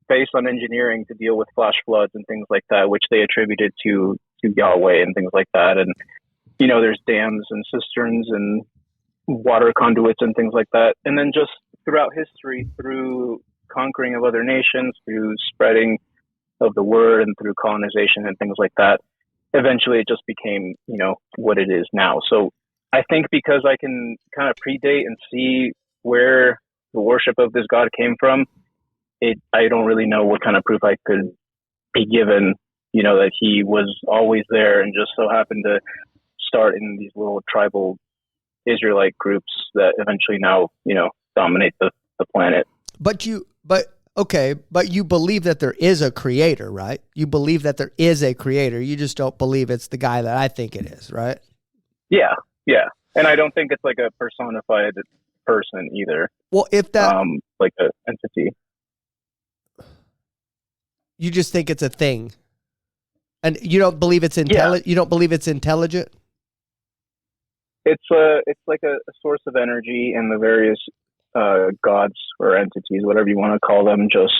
based on engineering to deal with flash floods and things like that, which they attributed to Yahweh and things like that. And, you know, there's dams and cisterns and water conduits and things like that. And then just throughout history, through conquering of other nations, through spreading of the word and through colonization and things like that, eventually it just became, you know, what it is now. So I think because I can kind of predate and see where the worship of this God came from, I don't really know what kind of proof I could be given, you know, that he was always there and just so happened to start in these little tribal Israelite groups that eventually now, you know, dominate the planet. But you believe that there is a creator, right? You believe that there is a creator. You just don't believe it's the guy that I think it is, right? Yeah. And I don't think it's like a personified person either. Well, if that... like an entity. You just think it's a thing. And you don't believe it's intelligent? Yeah. You don't believe it's intelligent? It's like a source of energy, and the various gods or entities, whatever you want to call them, just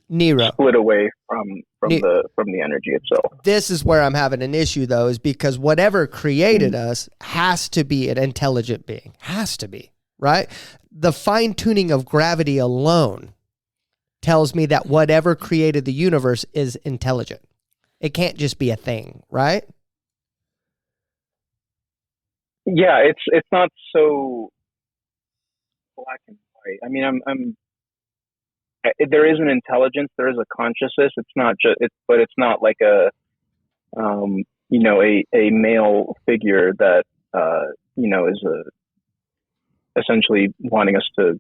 Nero split away from the energy itself. This is where I'm having an issue, though, is because whatever created us has to be an intelligent being. Has to be, right? The fine-tuning of gravity alone tells me that whatever created the universe is intelligent. It can't just be a thing, right? Yeah, it's not so black and white. I mean, there is an intelligence, there is a consciousness. It's not just but it's not like a you know, a male figure that you know, is essentially wanting us to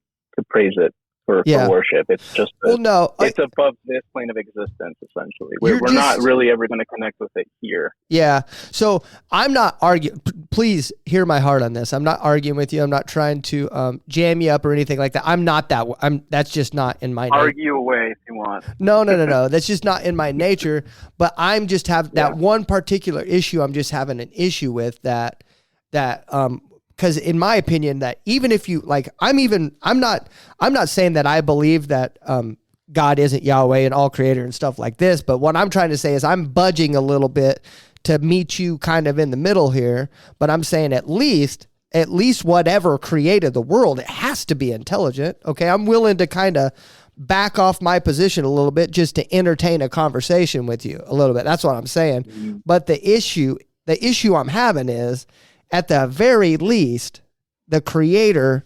praise it for worship. It's just it's above this plane of existence, essentially. We're not really ever going to connect with it here. Yeah. So I'm not arguing. Please hear my heart on this. I'm not arguing with you. I'm not trying to jam you up or anything like that. I'm not that. That's just not in my nature. Argue away if you want. No. That's just not in my nature. But I'm just that one particular issue. I'm just having an issue with that. Because in my opinion, that even if you like, I'm not saying that I believe that God isn't Yahweh and all creator and stuff like this. But what I'm trying to say is I'm budging a little bit to meet you kind of in the middle here. But I'm saying at least whatever created the world, it has to be intelligent. Okay, I'm willing to kind of back off my position a little bit just to entertain a conversation with you a little bit. That's what I'm saying. Mm-hmm. But the issue I'm having is, at the very least, the creator,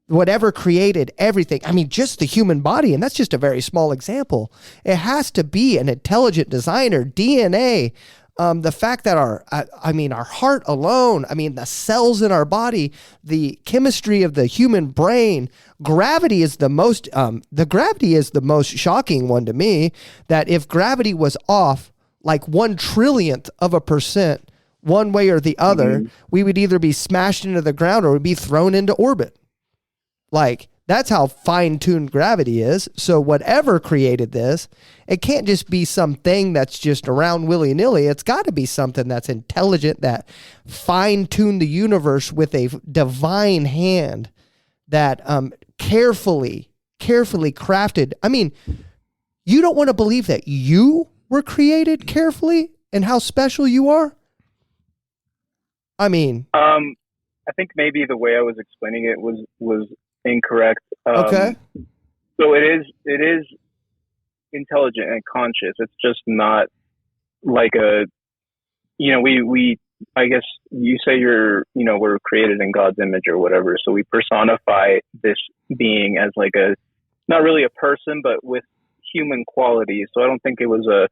whatever created everything, I mean, just the human body, and that's just a very small example. It has to be an intelligent designer, DNA. The fact that our heart alone, I mean, the cells in our body, the chemistry of the human brain, gravity is the most shocking one to me, that if gravity was off like 1/1,000,000,000% one way or the other, we would either be smashed into the ground or would be thrown into orbit. Like, that's how fine-tuned gravity is. So whatever created this, it can't just be something that's just around willy-nilly. It's got to be something that's intelligent, that fine-tuned the universe with a divine hand, that carefully crafted. I mean, you don't want to believe that you were created carefully and how special you are? I mean, I think maybe the way I was explaining it was incorrect. Okay. So it is intelligent and conscious. It's just not like a, you know, we I guess you say we're created in God's image or whatever. So we personify this being as like not really a person, but with human qualities. So I don't think it was a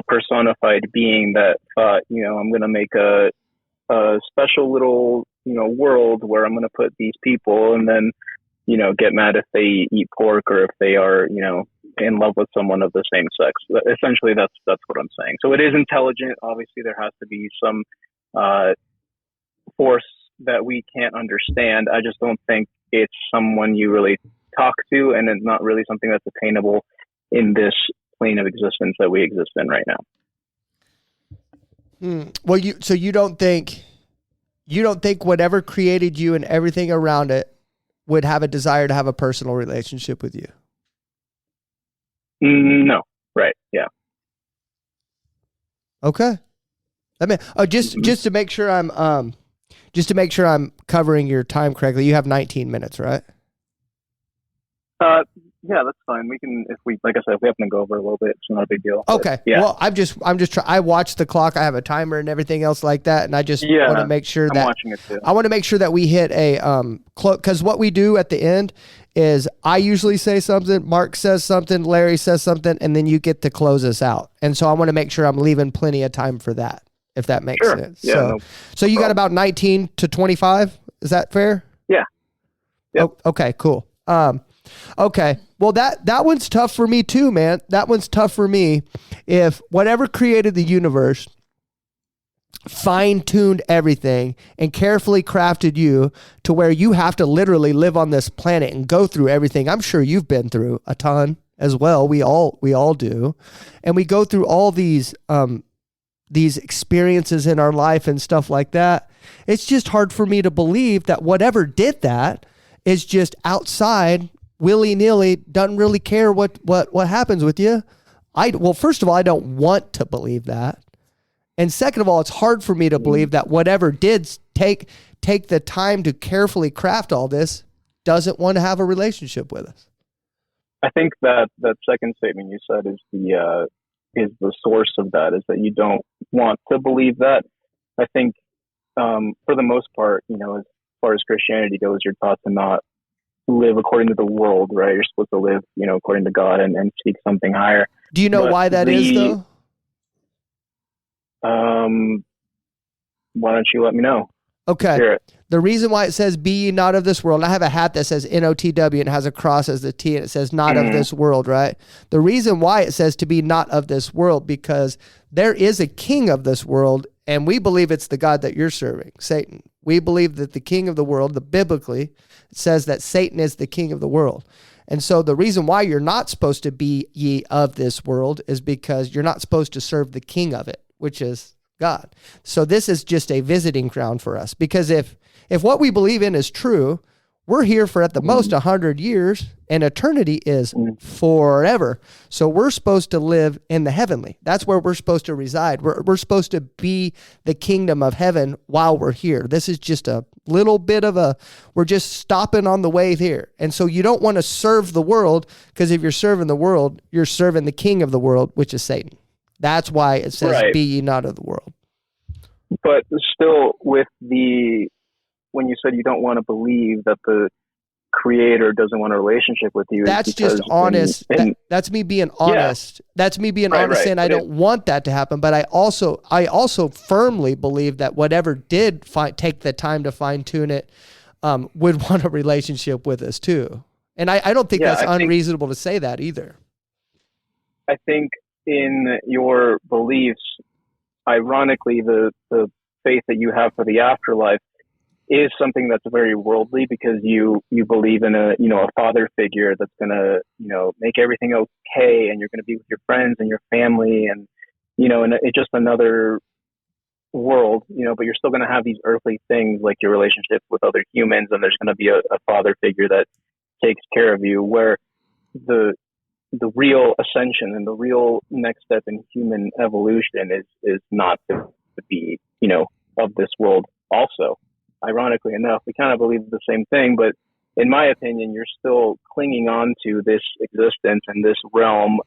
personified being that thought, you know, I'm going to make a special little, you know, world where I'm going to put these people and then, you know, get mad if they eat pork or if they are, you know, in love with someone of the same sex. Essentially, that's what I'm saying. So it is intelligent. Obviously, there has to be some force that we can't understand. I just don't think it's someone you really talk to, and it's not really something that's attainable in this plane of existence that we exist in right now. Well, you don't think whatever created you and everything around it would have a desire to have a personal relationship with you? No. Right. Yeah. Okay. I mean, just to make sure I'm covering your time correctly. You have 19 minutes, right? Yeah, that's fine. We can, like I said, if we happen to go over a little bit, it's not a big deal. Okay. Yeah. Well, I watch the clock. I have a timer and everything else like that, and I just want to make sure I'm watching it too. I want to make sure that we hit a because what we do at the end is I usually say something, Mark says something, Larry says something, and then you get to close us out. And so I want to make sure I'm leaving plenty of time for that, if that makes sense. Yeah, so you got about 19 to 25. Is that fair? Yeah. Yep. Oh, okay, cool. Okay. Well, that one's tough for me too, man. That one's tough for me. If whatever created the universe fine-tuned everything and carefully crafted you to where you have to literally live on this planet and go through everything I'm sure you've been through a ton as well. We all do. And we go through all these experiences in our life and stuff like that. It's just hard for me to believe that whatever did that is just outside, willy-nilly, doesn't really care what happens with you. Well, first of all, I don't want to believe that. And second of all, it's hard for me to believe that whatever did take the time to carefully craft all this doesn't want to have a relationship with us. I think that second statement you said is the source of that, is that you don't want to believe that. I think for the most part, as far as Christianity goes, you're taught to not live according to the world, right? You're supposed to live, according to God and seek something higher. Do you know why that is, though? Why don't you let me know? Okay. The reason why it says be ye not of this world, and I have a hat that says NOTW and has a cross as the T and it says not of this world, right? The reason why it says to be not of this world, because there is a king of this world, and we believe it's the God that you're serving, Satan. We believe that the king of the world, biblically, it says that Satan is the king of the world. And so the reason why you're not supposed to be ye of this world is because you're not supposed to serve the king of it, which is God. So this is just a visiting ground for us, because if what we believe in is true, we're here for at the most 100 years, and eternity is forever. So we're supposed to live in the heavenly. That's where we're supposed to reside. We're supposed to be the kingdom of heaven while we're here. This is just a little bit of we're just stopping on the way here. And so you don't want to serve the world, because if you're serving the world, you're serving the king of the world, which is Satan. That's why it says, be ye not of the world. But still, when you said you don't want to believe that the creator doesn't want a relationship with you, that's just honest. That's me being honest. Yeah. That's me being honest, saying I don't want that to happen. But I also firmly believe that whatever did take the time to fine tune it would want a relationship with us too. And I don't think that's unreasonable to say that either. I think in your beliefs, ironically, the faith that you have for the afterlife is something that's very worldly, because you believe in a father figure that's going to, make everything okay, and you're going to be with your friends and your family, and, and it's just another world, but you're still going to have these earthly things like your relationship with other humans, and there's going to be a father figure that takes care of you, where the real ascension and the real next step in human evolution is not to be, of this world also. Ironically enough, we kind of believe the same thing, but in my opinion, you're still clinging on to this existence and this realm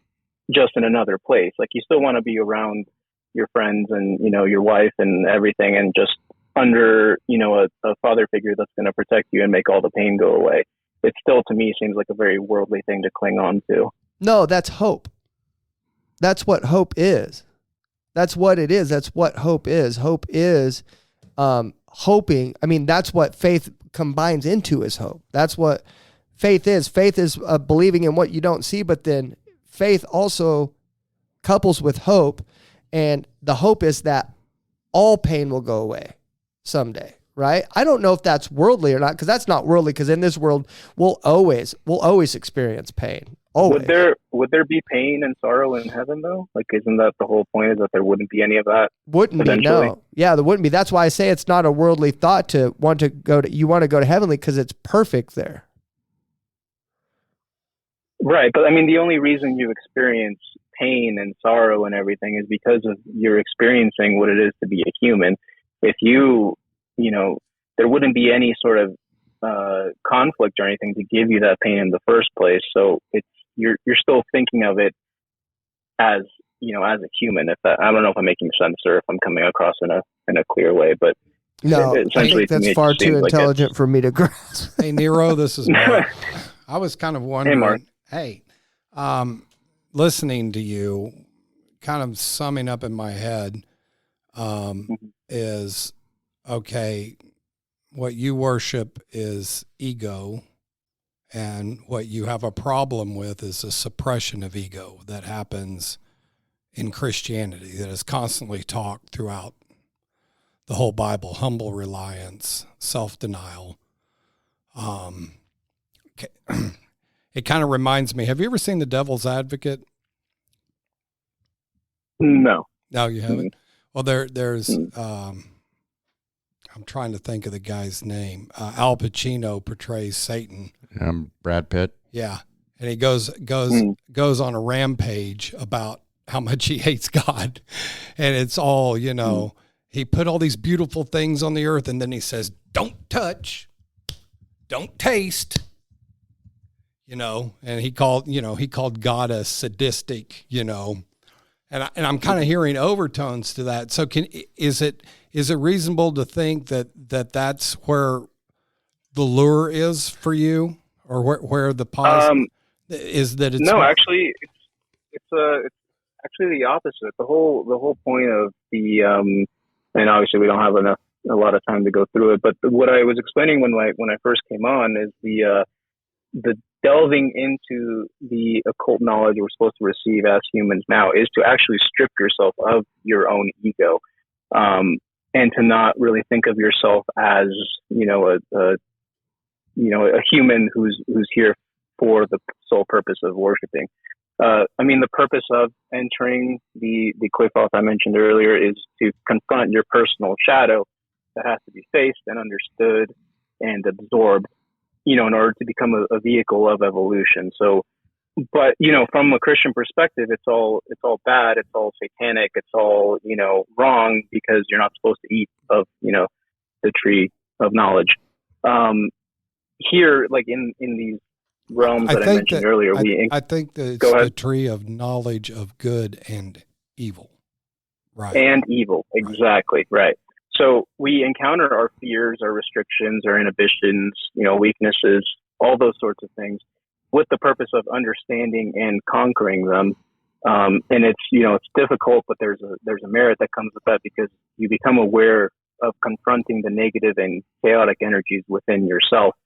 just in another place. Like, you still want to be around your friends and, your wife and everything, and just under, a father figure that's going to protect you and make all the pain go away. It still, to me, seems like a very worldly thing to cling on to. No, that's hope. That's what hope is. That's what it is. That's what hope is. Hope is hoping. I mean, that's what faith combines into, is hope. That's what faith is. Faith is believing in what you don't see, but then faith also couples with hope, and the hope is that all pain will go away someday, right? I don't know if that's worldly or not, because that's not worldly, because in this world, we'll always experience pain. Always. Would there be pain and sorrow in heaven, though? Like, isn't that the whole point, is that there wouldn't be any of that? Wouldn't be, no. Yeah, there wouldn't be. That's why I say it's not a worldly thought to want to go to, you want to go to heavenly, because it's perfect there. Right, but I mean, the only reason you experience pain and sorrow and everything is because of you're experiencing what it is to be a human. If there wouldn't be any sort of conflict or anything to give you that pain in the first place. So you're still thinking of it as as a human. I don't know if I'm making sense or if I'm coming across in a clear way, but No, I essentially think that's far too intelligent for me to grasp. Hey, Nero, this is Mark. I was kind of wondering, hey, listening to you, kind of summing up in my head, is, okay, what you worship is ego, and what you have a problem with is a suppression of ego that happens in Christianity, that is constantly taught throughout the whole Bible: humble reliance, self-denial. It kind of reminds me, have you ever seen The Devil's Advocate? No. No, you haven't? Well, there's, I'm trying to think of the guy's name. Al Pacino portrays Satan. Brad Pitt. Yeah. And he goes on a rampage about how much he hates God. And it's all, he put all these beautiful things on the earth, and then he says, don't touch, don't taste, and he called God a sadistic, and I'm kind of hearing overtones to that. So is it reasonable to think that that's where the lure is for you, or where the positive is that it's no, actually it's actually the opposite. The whole point of the and obviously we don't have a lot of time to go through it, but what I was explaining when I first came on is the delving into the occult knowledge we're supposed to receive as humans now is to actually strip yourself of your own ego, and to not really think of yourself as a human who's here for the sole purpose of worshiping. The purpose of entering the cliff off I mentioned earlier is to confront your personal shadow that has to be faced and understood and absorbed, in order to become a vehicle of evolution. So, but, from a Christian perspective, it's all bad. It's all satanic. It's all, wrong, because you're not supposed to eat of, the tree of knowledge. Here, like in these realms that I mentioned earlier, I think that it's the tree of knowledge of good and evil. Right. And evil. Exactly. Right. So we encounter our fears, our restrictions, our inhibitions, weaknesses, all those sorts of things, with the purpose of understanding and conquering them. And it's difficult, but there's a merit that comes with that, because you become aware of confronting the negative and chaotic energies within yourself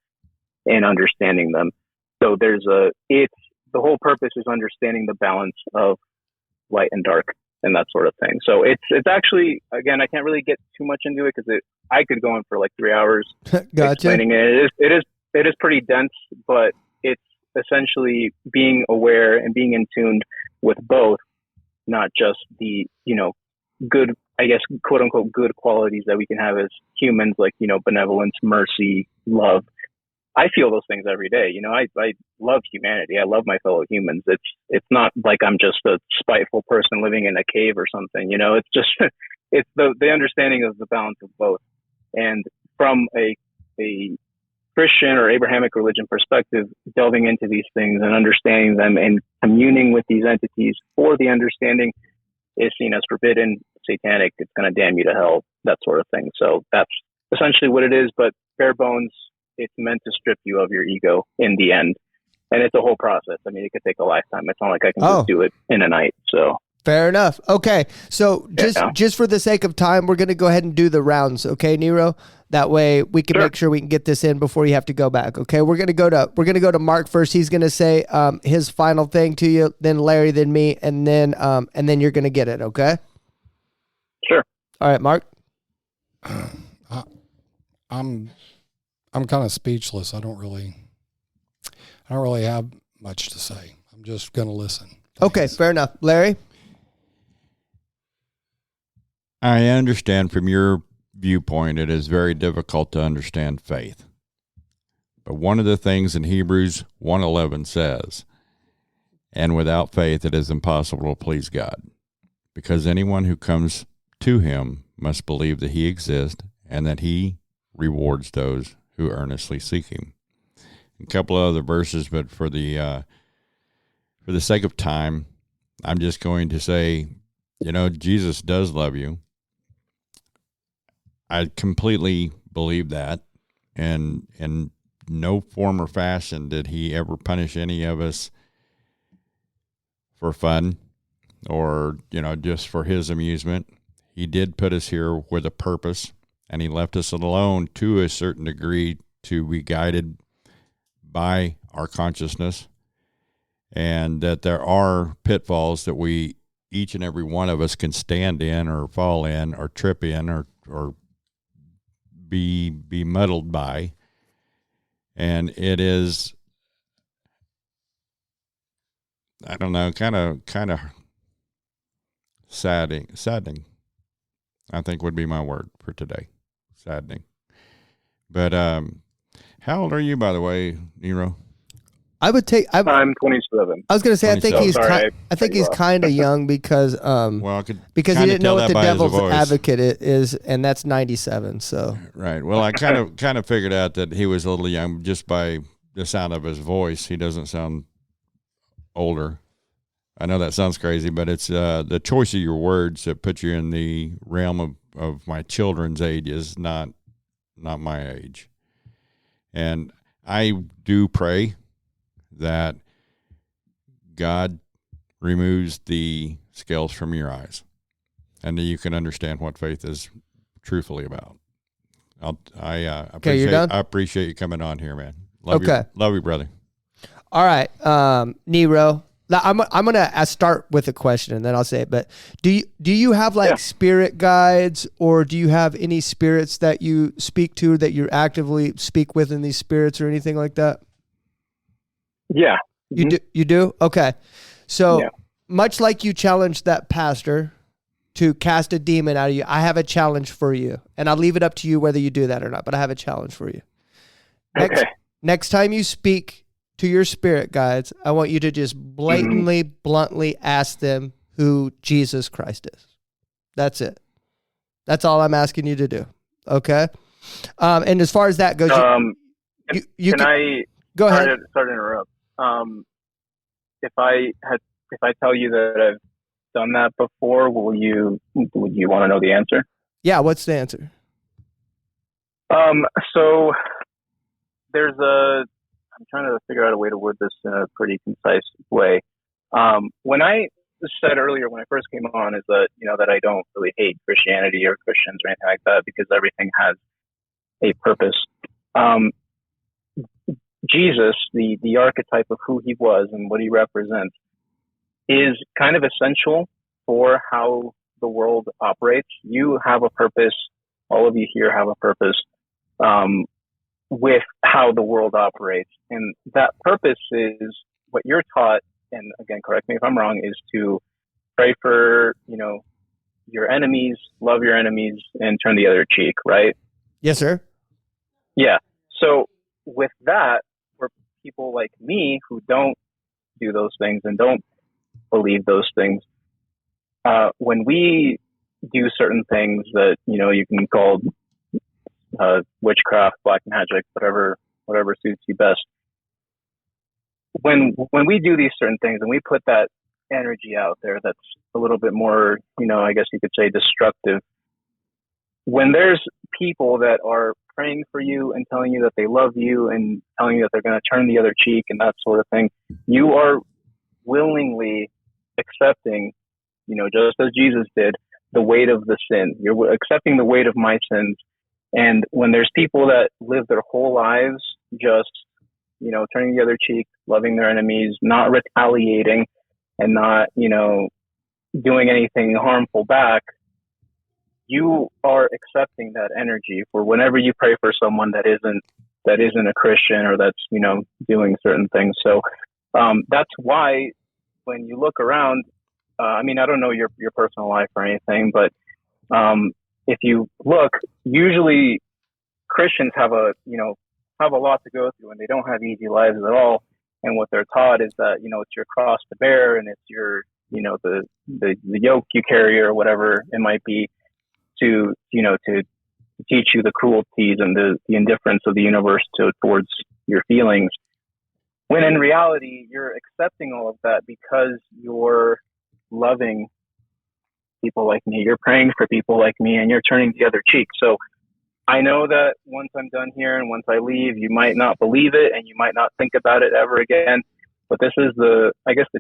and understanding them. So the whole purpose is understanding the balance of light and dark and that sort of thing. So it's actually, again, I can't really get too much into it, because I could go on for like 3 hours Gotcha. explaining it. It is pretty dense, but it's essentially being aware and being in tune with both, not just the, good, I guess, quote unquote, good qualities that we can have as humans, like, benevolence, mercy, love. I feel those things every day. I love humanity. I love my fellow humans. It's not like I'm just a spiteful person living in a cave or something. It's just, it's the understanding of the balance of both. And from a Christian or Abrahamic religion perspective, delving into these things and understanding them and communing with these entities for the understanding is seen as forbidden, satanic. It's going to damn you to hell, that sort of thing. So that's essentially what it is. But bare bones, it's meant to strip you of your ego in the end. And it's a whole process. It could take a lifetime. It's not like I can just do it in a night. So fair enough. Okay. So just for the sake of time, we're going to go ahead and do the rounds. Okay, Nero? That way we can make sure we can get this in before you have to go back. Okay. We're going to go to Mark first. He's going to say his final thing to you, then Larry, then me, and then you're going to get it. Okay. Sure. All right, Mark. I'm kind of speechless. I don't really have much to say. I'm just going to listen. Thanks. Okay, fair enough. Larry? I understand from your viewpoint it is very difficult to understand faith. But one of the things in Hebrews 1:11 says, And without faith, it is impossible to please God, because anyone who comes to him must believe that he exists and that he rewards those who earnestly seek him. A couple of other verses, but for the sake of time, I'm just going to say, Jesus does love you. I completely believe that, and in no form or fashion did he ever punish any of us for fun or, just for his amusement. He did put us here with a purpose, and he left us alone to a certain degree to be guided by our consciousness, and that there are pitfalls that each and every one of us can stand in or fall in or trip in or be muddled by. And it is, I don't know, kind of saddening, I think would be my word for today. Saddening. But how old are you, by the way, Nero? I'm 27. I was going to say, I think 27. he's Sorry, I think he's kind of young because because he didn't know what the devil's advocate is, and that's 97. So right. Well, I kind of figured out that he was a little young just by the sound of his voice. He doesn't sound older. I know that sounds crazy, but it's the choice of your words that put you in the realm of my children's age is not my age. And I do pray that God removes the scales from your eyes and that you can understand what faith is truthfully about. I appreciate you coming on here, man. Love you, brother. all right, Nero. I'm gonna start with a question and then I'll say it. But do you have spirit guides, or do you have any spirits that you speak to, that you actively speak with in these spirits or anything like that? Yeah. You do? Okay. So much like you challenged that pastor to cast a demon out of you, I have a challenge for you, and I'll leave it up to you whether you do that or not, but I have a challenge for you. Next time you speak to your spirit guides, I want you to just bluntly ask them who Jesus Christ is. That's it. That's all I'm asking you to do. Okay? And as far as that goes, you can go ahead. Sorry to interrupt. If I tell you that I've done that before, would you want to know the answer? Yeah, what's the answer? So I'm trying to figure out a way to word this in a pretty concise way. When I said earlier when I first came on is that, that I don't really hate Christianity or Christians or anything like that because everything has a purpose. Jesus, the archetype of who he was and what he represents, is kind of essential for how the world operates. You have a purpose. All of you here have a purpose with how the world operates. And that purpose is what you're taught, and again, correct me if I'm wrong, is to pray for, your enemies, love your enemies, and turn the other cheek, right? Yes, sir. Yeah. So with that, for people like me who don't do those things and don't believe those things, when we do certain things that, you can call witchcraft, black magic, whatever suits you best. When we do these certain things and we put that energy out there that's a little bit more, I guess you could say destructive, when there's people that are praying for you and telling you that they love you and telling you that they're going to turn the other cheek and that sort of thing, you are willingly accepting, just as Jesus did, the weight of the sin. You're accepting the weight of my sins. And when there's people that live their whole lives just, turning the other cheek, loving their enemies, not retaliating, and not, doing anything harmful back, you are accepting that energy for whenever you pray for someone that isn't a Christian or that's, doing certain things. So that's why when you look around, I don't know your personal life or anything, but if you look, usually Christians have a lot to go through, and they don't have easy lives at all. and what they're taught is that, it's your cross to bear, and it's your, the yoke you carry, or whatever it might be, to teach you the cruelties and the indifference of the universe towards your feelings. When in reality, you're accepting all of that because you're loving people like me, you're praying for people like me, and you're turning the other cheek. So I know that once I'm done here and once I leave, you might not believe it and you might not think about it ever again. But this is the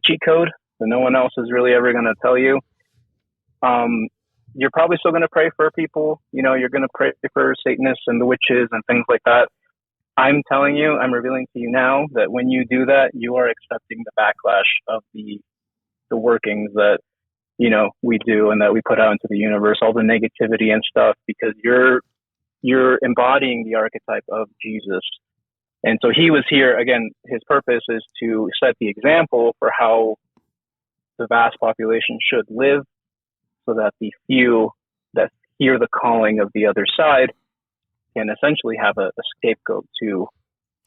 cheat code that no one else is really ever going to tell you. You're probably still going to pray for people. You're going to pray for Satanists and the witches and things like that. I'm telling you, I'm revealing to you now that when you do that, you are accepting the backlash of the workings that, we do and that we put out into the universe, all the negativity and stuff, because you're embodying the archetype of Jesus. And so he was here, again, his purpose is to set the example for how the vast population should live, so that the few that hear the calling of the other side can essentially have a scapegoat to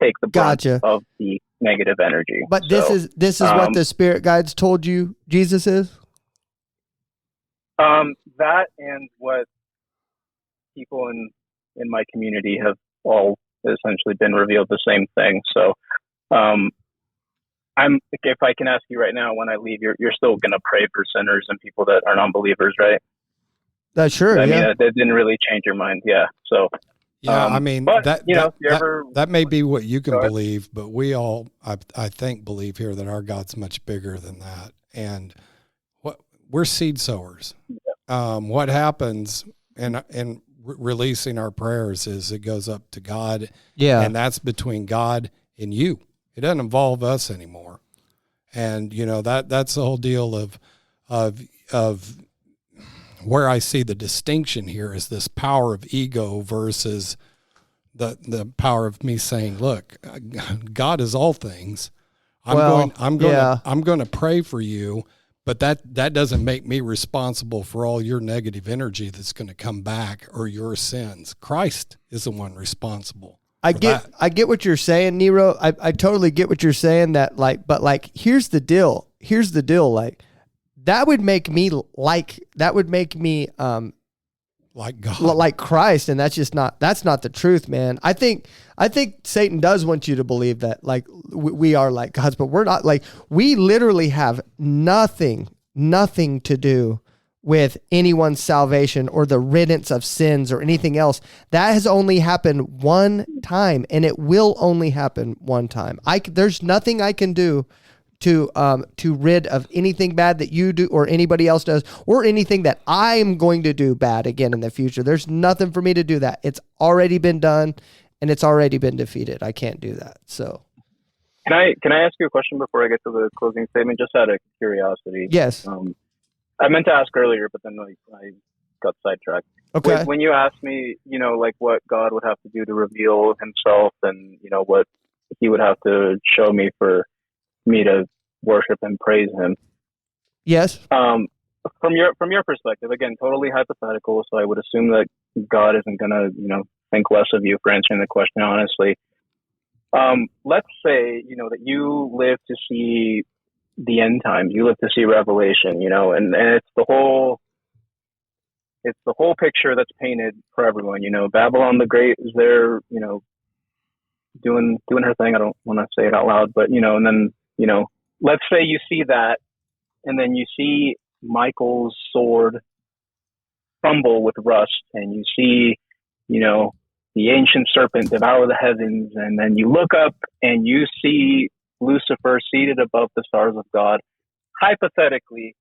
take the brunt of the negative energy. But this is what the spirit guides told you Jesus is? That and what people in my community have all essentially been revealed the same thing. So if I can ask you right now, when I leave, you're still going to pray for sinners and people that are non-believers, right? Sure. I mean, that didn't really change your mind. Yeah. So, yeah, I mean, but, that may be what you can believe, but we all, I think, believe here that our God's much bigger than that. And we're seed sowers. Yeah. What happens in releasing our prayers is it goes up to God. Yeah. And that's between God and you. It doesn't involve us anymore. And, that's the whole deal of where I see the distinction here is this power of ego versus the power of me saying, look, God is all things. I'm going to pray for you, but that doesn't make me responsible for all your negative energy that's going to come back or your sins. Christ is the one responsible. I get what you're saying, Nero. I totally get what you're saying, but here's the deal. Like that would make me like God, like Christ. And that's not the truth, man. I think Satan does want you to believe that like we are like God's, but we're not. Like we literally have nothing to do with anyone's salvation or the riddance of sins or anything else. That has only happened one time, and it will only happen one time. There's nothing I can do to rid of anything bad that you do or anybody else does, or anything that I'm going to do bad again in the future. There's nothing for me to do that. It's already been done, and it's already been defeated. I can't do that. So, can I ask you a question before I get to the closing statement, just out of curiosity? Yes. I meant to ask earlier, but then I got sidetracked. Okay. When you asked me, like what God would have to do to reveal himself and, what he would have to show me for me to worship and praise him. Yes. From your perspective, again, totally hypothetical. So I would assume that God isn't going to, think less of you for answering the question honestly. Let's say, that you live to see the end times, you live to see Revelation, and it's the whole picture that's painted for everyone. Babylon the Great is there, doing her thing. I don't want to say it out loud, but and then let's say you see that, and then you see Michael's sword crumble with rust, and you see the ancient serpent devour the heavens, and then you look up and you see Lucifer seated above the stars of God. Hypothetically,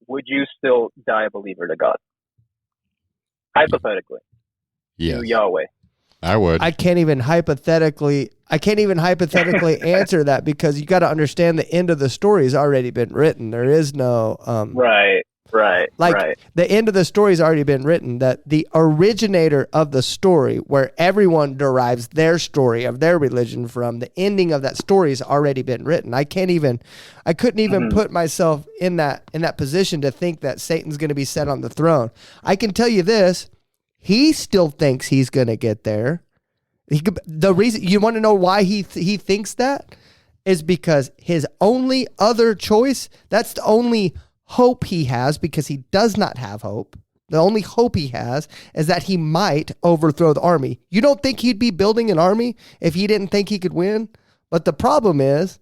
would you still die a believer to God? Hypothetically. Yes. To Yahweh. I would. I can't even hypothetically answer that, because you got to understand the end of the story has already been written. There is no Right. The end of the story has already been written, that the originator of the story, where everyone derives their story of their religion from, the ending of that story has already been written. I couldn't even put myself in that position to think that Satan's going to be set on the throne. I can tell you this, he still thinks he's going to get there. The reason, you want to know why he thinks that? is because his only other choice, that's the only hope he has, because he does not have hope. The only hope he has is that he might overthrow the army. You don't think he'd be building an army if he didn't think he could win? But the problem is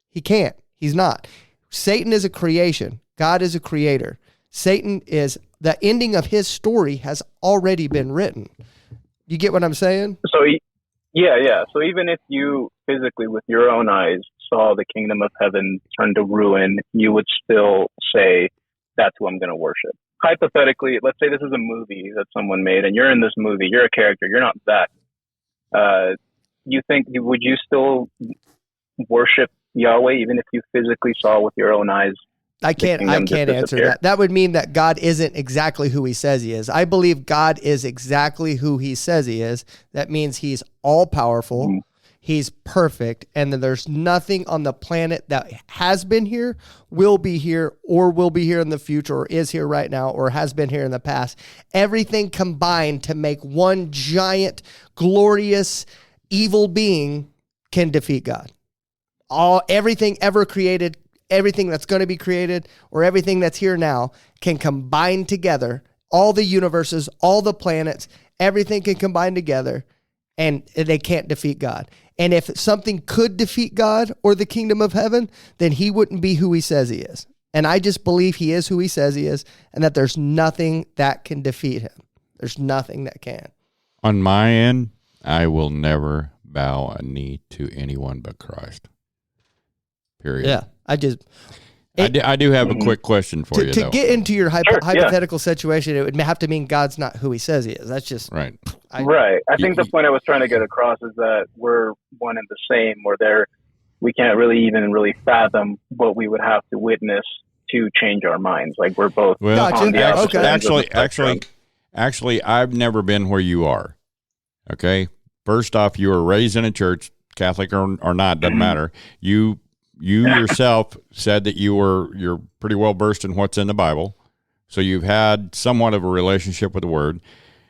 he can't. He's not. Satan is a creation. God is a creator. Satan is, the ending of his story has already been written. You get what I'm saying? So, yeah. So even if you physically, with your own eyes, saw the kingdom of heaven turn to ruin, you would still say, that's who I'm going to worship. Hypothetically, let's say this is a movie that someone made, and you're in this movie, you're a character, you're not that. Would you still worship Yahweh even if you physically saw with your own eyes? I can't answer that. That would mean that God isn't exactly who he says he is. I believe God is exactly who he says he is. That means he's all powerful. Mm-hmm. He's perfect. And then there's nothing on the planet that has been here, will be here in the future, or is here right now, or has been here in the past. Everything combined to make one giant, glorious, evil being can defeat God. Everything ever created, everything that's going to be created, or everything that's here now can combine together. All the universes, all the planets, everything can combine together, and they can't defeat God. And if something could defeat God or the kingdom of heaven, then he wouldn't be who he says he is. And I just believe he is who he says he is, and that there's nothing that can defeat him. There's nothing that can. On my end, I will never bow a knee to anyone but Christ. Period. Yeah, I do have a quick question for you, though. To get into your hypothetical situation, it would have to mean God's not who he says he is. That's just... Right. I think the point I was trying to get across is that we're one and the same, where we can't really fathom what we would have to witness to change our minds. Like, we're both on the opposite ends of the spectrum. Actually, I've never been where you are. Okay? First off, you were raised in a church, Catholic or not, doesn't matter. You yourself said that you're pretty well versed in what's in the Bible. So you've had somewhat of a relationship with the Word.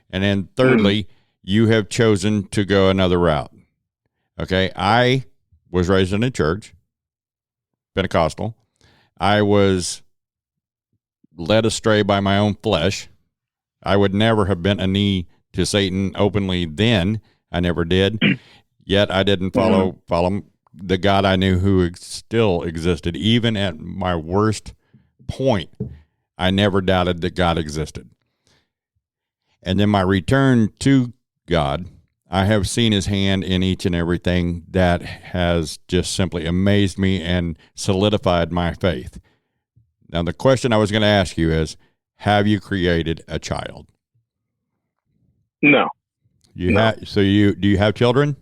And then thirdly, you have chosen to go another route. Okay. I was raised in a church, Pentecostal. I was led astray by my own flesh. I would never have bent a knee to Satan openly then. I never did. Yet I didn't follow the God I knew who still existed. Even at my worst point, I never doubted that God existed. And then my return to God, I have seen his hand in each and everything that has just simply amazed me and solidified my faith. Now, the question I was going to ask you is, have you created a child? No. Do you have children?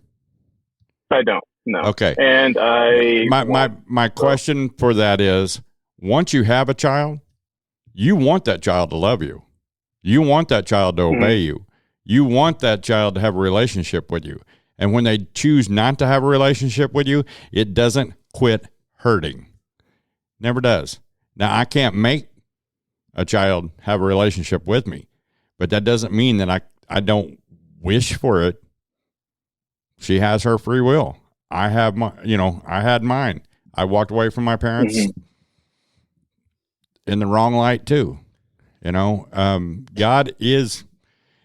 I don't. No. Okay. And my question for that is, once you have a child, you want that child to love you. You want that child to obey you. You want that child to have a relationship with you. And when they choose not to have a relationship with you, it doesn't quit hurting. Never does. Now, I can't make a child have a relationship with me, but that doesn't mean that I don't wish for it. She has her free will. I have I had mine. I walked away from my parents in the wrong light too. God is,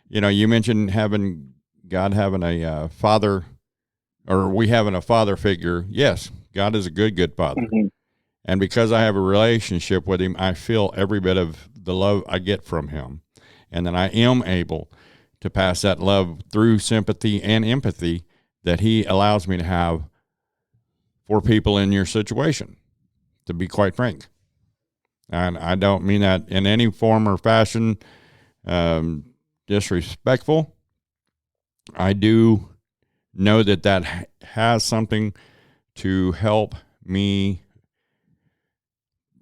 you mentioned God having a father, or we having a father figure. Yes, God is a good father. Mm-hmm. And because I have a relationship with him, I feel every bit of the love I get from him. And then I am able to pass that love through sympathy and empathy that he allows me to have for people in your situation, to be quite frank. And I don't mean that in any form or fashion disrespectful. I do know that has something to help me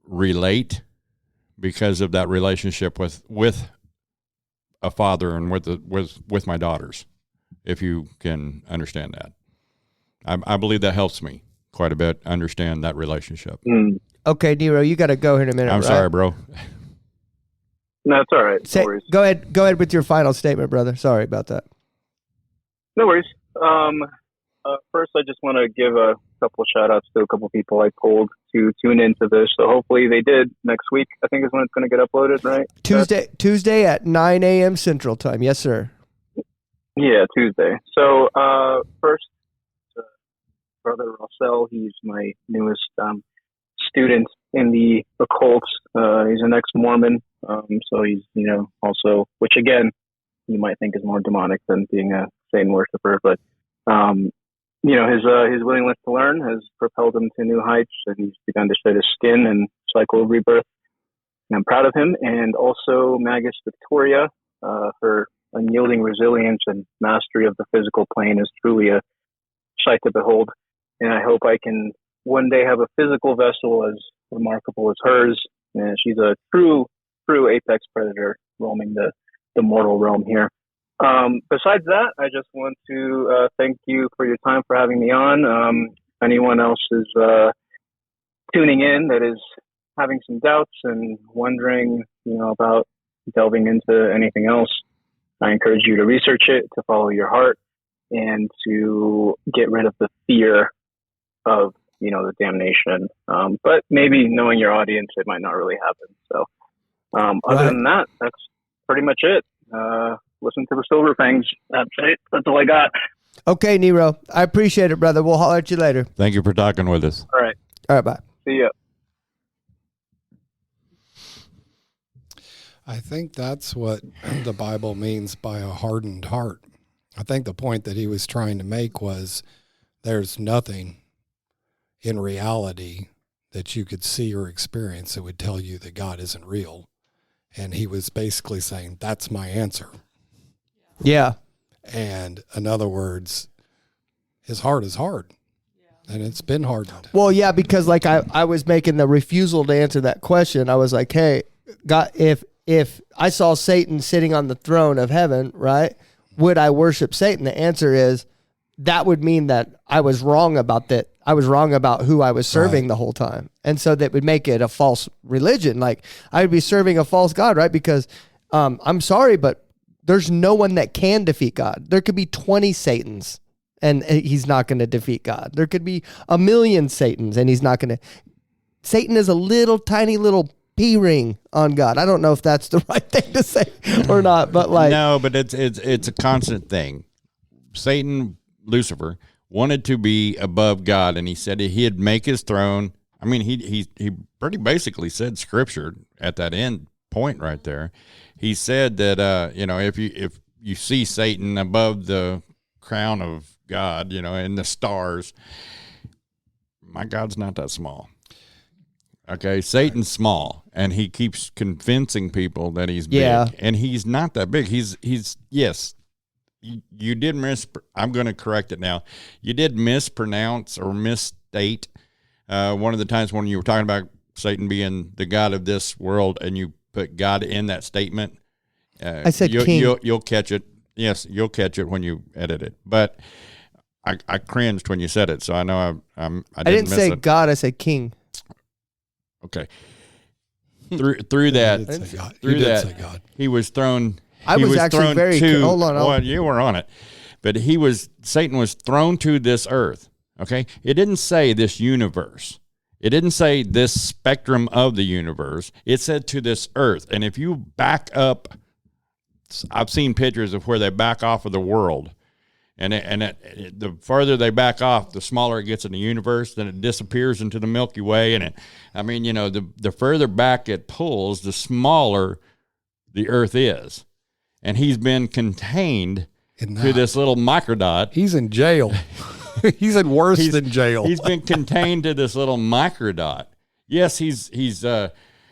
relate because of that relationship with a father and with my daughters, if you can understand that. I believe that helps me quite a bit understand that relationship. Okay, Nero, you got to go here in a minute. I'm sorry, bro. No, it's all right. No worries. Go ahead with your final statement, brother. Sorry about that. No worries. First, I just want to give a couple of shout outs to a couple of people I told to tune into this. So hopefully they did. Next week, I think, is when it's going to get uploaded, right? Tuesday at 9 a.m. Central Time. Yes, sir. Yeah, Tuesday. So first, Brother Russell, he's my newest student in the occult. He's an ex-Mormon, so he's, also, which again, you might think is more demonic than being a Satan worshiper, but his willingness to learn has propelled him to new heights, and he's begun to shed his skin and cycle of rebirth. And I'm proud of him. And also Magus Victoria, her unyielding resilience and mastery of the physical plane is truly a sight to behold. And I hope I can one day have a physical vessel as remarkable as hers. And she's a true apex predator roaming the mortal realm here. Besides that, I just want to thank you for your time, for having me on. Anyone else is tuning in that is having some doubts and wondering, about delving into anything else, I encourage you to research it, to follow your heart, and to get rid of the fear of, the damnation. But maybe knowing your audience, it might not really happen. So other than that, that's pretty much it. Listen to the Silver Fangs. That's it. That's all I got. Okay, Nero. I appreciate it, brother. We'll holler at you later. Thank you for talking with us. All right. All right, bye. See ya. I think that's what the Bible means by a hardened heart. I think the point that he was trying to make was there's nothing in reality that you could see or experience that would tell you that God isn't real. And he was basically saying, that's my answer. Yeah. And in other words, his heart is hard. And it's been hardened. Well, yeah, because like I was making the refusal to answer that question. I was like, hey, God, if I saw Satan sitting on the throne of heaven, right, would I worship Satan? The answer is that would mean that I was wrong about that. I was wrong about who I was serving the whole time. And so that would make it a false religion. Like I would be serving a false God, right? Because I'm sorry, but there's no one that can defeat God. There could be 20 Satans and he's not going to defeat God. There could be 1,000,000 Satans and he's not going to. Satan is a little tiny little P ring on God. I don't know if that's the right thing to say or not, but like no, but it's a constant thing. Satan, Lucifer, wanted to be above God, and he said he'd make his throne. I mean, he pretty basically said Scripture at that end point right there. He said that if you see Satan above the crown of God, in the stars, my God's not that small. Okay, Satan's small, and he keeps convincing people that he's big, and he's not that big. He's yes. You did I'm going to correct it now. You did mispronounce or misstate one of the times when you were talking about Satan being the God of this world, and you put God in that statement. I said king. You'll catch it. Yes, you'll catch it when you edit it. But I cringed when you said it, so I know I didn't say it. God. I said king. Okay. Through that, say God. He was thrown. I was actually very. Hold on. Well, you were on it, but Satan was thrown to this earth. Okay, it didn't say this universe. It didn't say this spectrum of the universe. It said to this earth. And if you back up, I've seen pictures of where they back off of the world, and the further they back off, the smaller it gets in the universe. Then it disappears into the Milky Way, and the further back it pulls, the smaller the earth is. And he's been contained to this little microdot. He's in jail. He's in worse than jail. He's been contained to this little microdot. Yes, he's a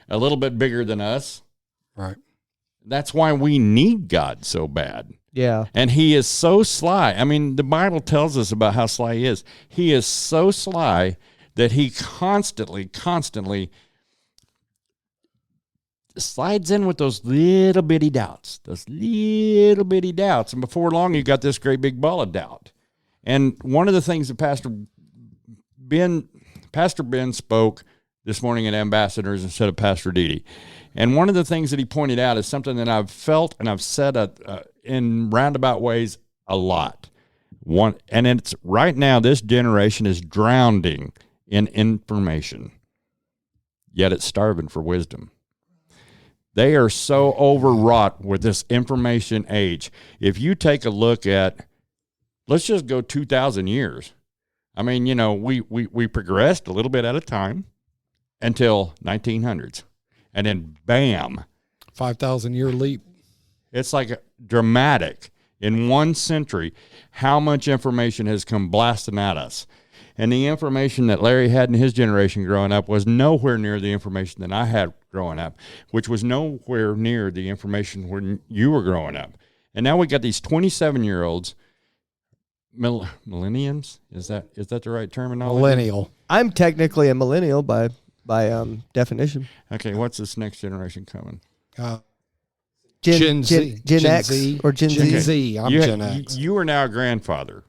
little bit bigger than us. Right. That's why we need God so bad. Yeah. And he is so sly. I mean, the Bible tells us about how sly he is. He is so sly that he constantly slides in with those little bitty doubts. And before long, you got this great big ball of doubt. And one of the things that Pastor Ben spoke this morning at Ambassadors instead of Pastor Didi. And one of the things that he pointed out is something that I've felt and I've said in roundabout ways a lot. And it's right now, this generation is drowning in information, yet it's starving for wisdom. They are so overwrought with this information age. If you take a look at, let's just go 2,000 years. I mean, we progressed a little bit at a time until 1900s. And then, bam. 5,000-year leap. It's like dramatic. In 1 century, how much information has come blasting at us. And the information that Larry had in his generation growing up was nowhere near the information that I had growing up, which was nowhere near the information when you were growing up. And now we got these 27-year-olds, millenniums. Is that the right terminology? Millennial. I'm technically a millennial by definition. Okay, what's this next generation coming? Gen Z. Gen X Z. or Gen Gen Z. Z. I'm Gen X. You are now a grandfather,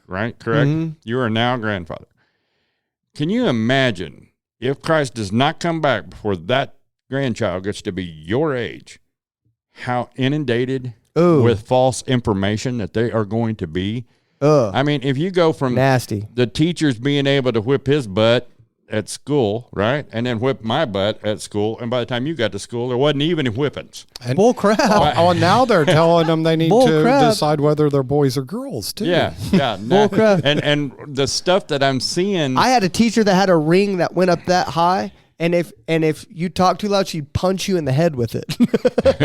right? Correct? Mm-hmm. You are now a grandfather. Can you imagine if Christ does not come back before that grandchild gets to be your age, how inundated with false information that they are going to be? I mean, if you go from nasty, the teachers being able to whip his butt at school, right? And then whip my butt at school. And by the time you got to school, there wasn't even whippings. And, bull crap. Now they're telling them they need Bull to crap. decide whether they're boys or girls, too. Yeah. Bull crap. And the stuff that I'm seeing. I had a teacher that had a ring that went up that high, and if you talk too loud, she'd punch you in the head with it.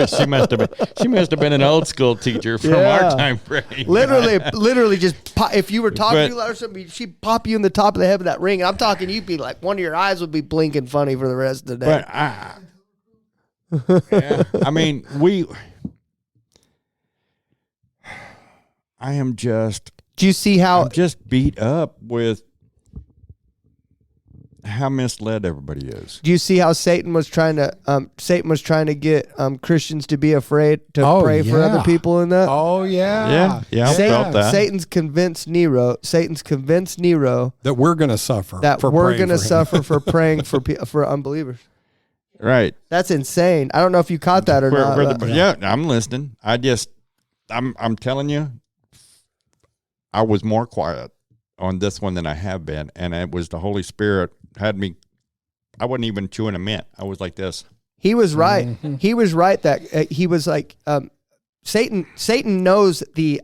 She must have been an old school teacher from our time frame. Literally, just if you were talking too loud or something, she'd pop you in the top of the head with that ring. And I'm talking, you'd be like, one of your eyes would be blinking funny for the rest of the day. But I mean, I am just. Do you see how? I'm just beat up with how misled everybody is. Do you see how Satan was trying to get Christians to be afraid to pray for other people in that? Oh yeah. Yeah, I felt that. Satan's convinced Nero that we're going to suffer. That we're going to suffer for praying for unbelievers. Right. That's insane. I don't know if you caught that or not. Yeah, I'm listening. I'm telling you, I was more quiet on this one than I have been, and it was the Holy Spirit had me. I wasn't even chewing a mint. I was like this. He was right. Mm-hmm. He was right that he was like Satan knows the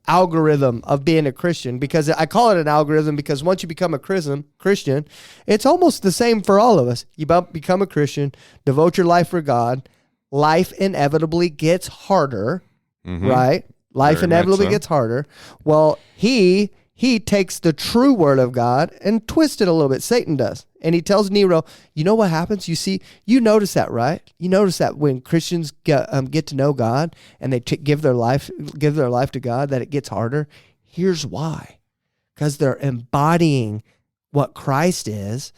algorithm of being a Christian, because I call it an algorithm because once you become a Christian, it's almost the same for all of us. You become a Christian, devote your life for God. Life inevitably gets harder, right? Life Very inevitably much so. gets harder. Well, he takes the true word of God and twists it a little bit. Satan does. And he tells Nero, you know what happens? You notice that, right? You notice that when Christians get to know God and they give their life to God, that it gets harder. Here's why. Because they're embodying what Christ is,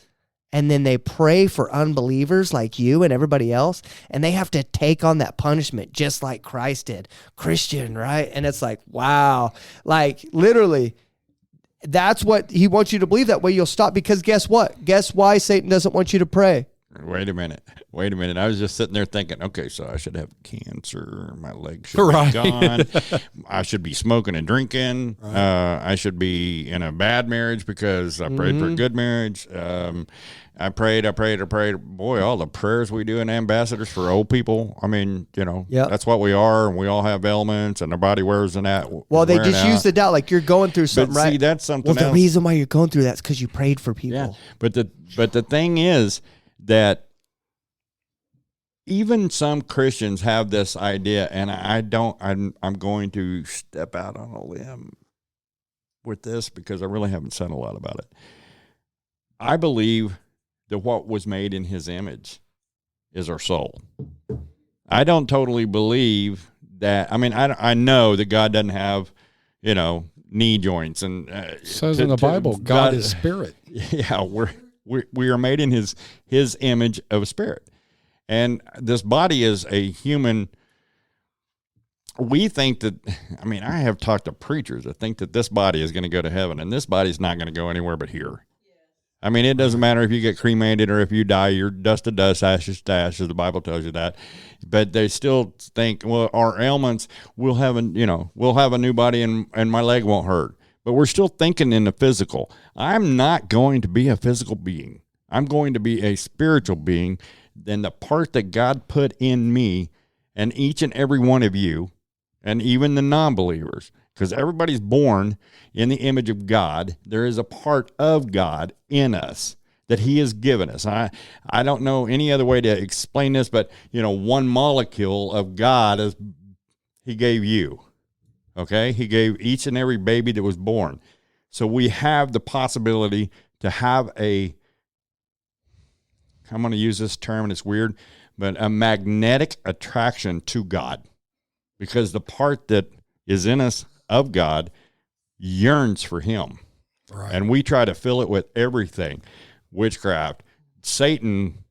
and then they pray for unbelievers like you and everybody else, and they have to take on that punishment just like Christ did. Christian, right? And it's like, wow. Like, literally, that's what he wants you to believe. That way you'll stop, because guess what? Guess why Satan doesn't want you to pray? Wait a minute. I was just sitting there thinking, okay, so I should have cancer. My legs should Right. be gone. I should be smoking and drinking. Right. I should be in a bad marriage because I prayed for a good marriage. I prayed. Boy, all the prayers we do in Ambassadors for old people. I mean, that's what we are, and we all have ailments, and our body wears an out. Well, they just use the doubt, like you're going through something, but right? see, that's something well, else. the reason why you're going through that's because you prayed for people. Yeah, but the thing is that even some Christians have this idea, and I'm going to step out on a limb with this because I really haven't said a lot about it. I believe that what was made in his image is our soul. I don't totally believe that. I mean, I know that God doesn't have, knee joints, and it says in the Bible, God is spirit. Yeah, we are made in his image of a spirit. And this body is a human. We think that, I have talked to preachers that think that this body is going to go to heaven, and this body's not going to go anywhere but here. I mean, it doesn't matter if you get cremated or if you die, you're dust to dust, ashes to ashes. The Bible tells you that. But they still think, well, our ailments, we'll have a new body and my leg won't hurt. But we're still thinking in the physical. I'm not going to be a physical being. I'm going to be a spiritual being. Then the part that God put in me and each and every one of you, and even the non-believers, because everybody's born in the image of God. There is a part of God in us that he has given us. I don't know any other way to explain this, but, one molecule of God is he gave you, okay? He gave each and every baby that was born. So we have the possibility to have I'm going to use this term, and it's weird, but a magnetic attraction to God, because the part that is in us of God yearns for him. Right. And we try to fill it with everything. Witchcraft. Satan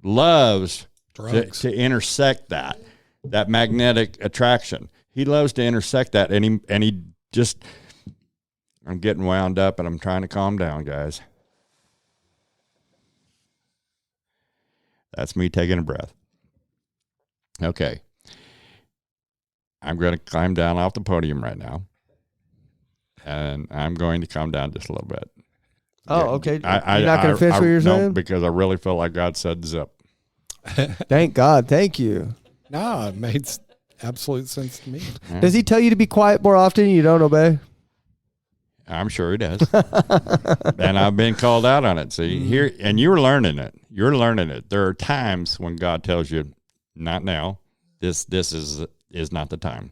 loves to intersect that magnetic attraction. He loves to intersect that, and he just, I'm getting wound up and I'm trying to calm down, guys. That's me taking a breath. Okay. I'm going to climb down off the podium right now, and I'm going to calm down just a little bit. Oh, okay. You're not going to finish what you're saying? No, because I really feel like God said zip. Thank God. Thank you. No, it made absolute sense to me. Yeah. Does he tell you to be quiet more often and you don't obey? I'm sure he does. And I've been called out on it. See, here, and you're learning it. You're learning it. There are times when God tells you, not now. This is not the time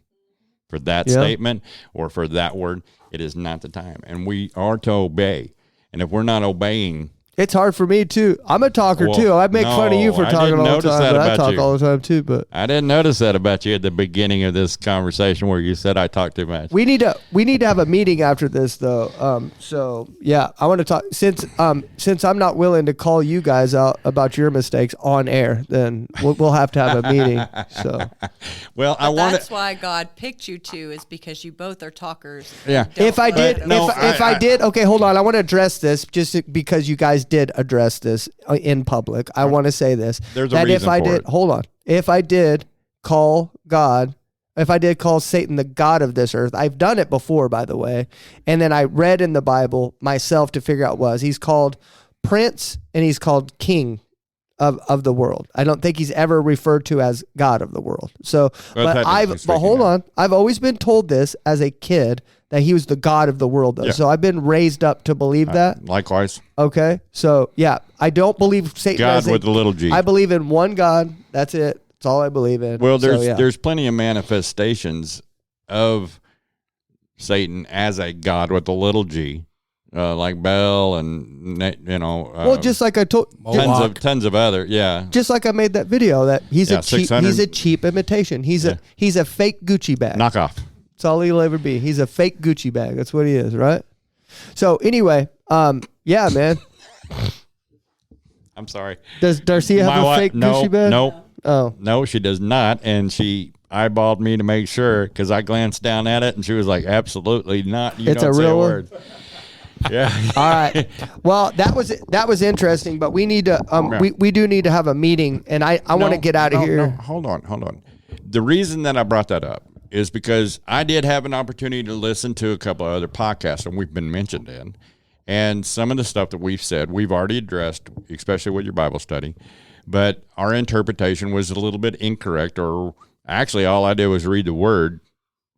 for that statement or for that word. It is not the time. And we are to obey. And if we're not obeying, it's hard for me too. I'm a talker too. I make fun of you for talking all the time, but I talk all the time too. But I didn't notice that about you at the beginning of this conversation where you said I talk too much. We need to have a meeting after this though. So yeah, I want to talk since I'm not willing to call you guys out about your mistakes on air. Then we'll have to have a meeting. So well, that's why God picked you two, is because you both are talkers. Yeah. If I did, okay, hold on. I want to address this just because you guys did address this in public. I want to say this. There's a reason for it. Hold on. If I did call Satan the God of this earth, I've done it before, by the way. And then I read in the Bible myself to figure out he's called Prince and he's called King of the world. I don't think he's ever referred to as God of the world. So, but hold on. I've always been told this as a kid that he was the God of the world, though. Yeah. So I've been raised up to believe that. Likewise. Okay. So, yeah, I don't believe Satan God with a little g. I believe in one God. That's it. That's all I believe in. Well, there's plenty of manifestations of Satan as a God with a little g, like Bel and, just like I told tons of other, yeah. Just like I made that video that he's a cheap imitation. He's a fake Gucci bag. Knockoff. That's all he'll ever be. He's a fake Gucci bag. That's what he is, right? So anyway, yeah, man. I'm sorry. Does Darcia have a fake Gucci bag? No. Oh. No, she does not. And she eyeballed me to make sure because I glanced down at it and she was like, absolutely not. You it's don't a say real a word. Yeah. All right. Well, that was interesting, but we need to we do need to have a meeting, and I want to get out of here. No, hold on. The reason that I brought that up is because I did have an opportunity to listen to a couple of other podcasts and we've been mentioned in. And some of the stuff that we've said, we've already addressed, especially with your Bible study. But our interpretation was a little bit incorrect, or actually all I did was read the word.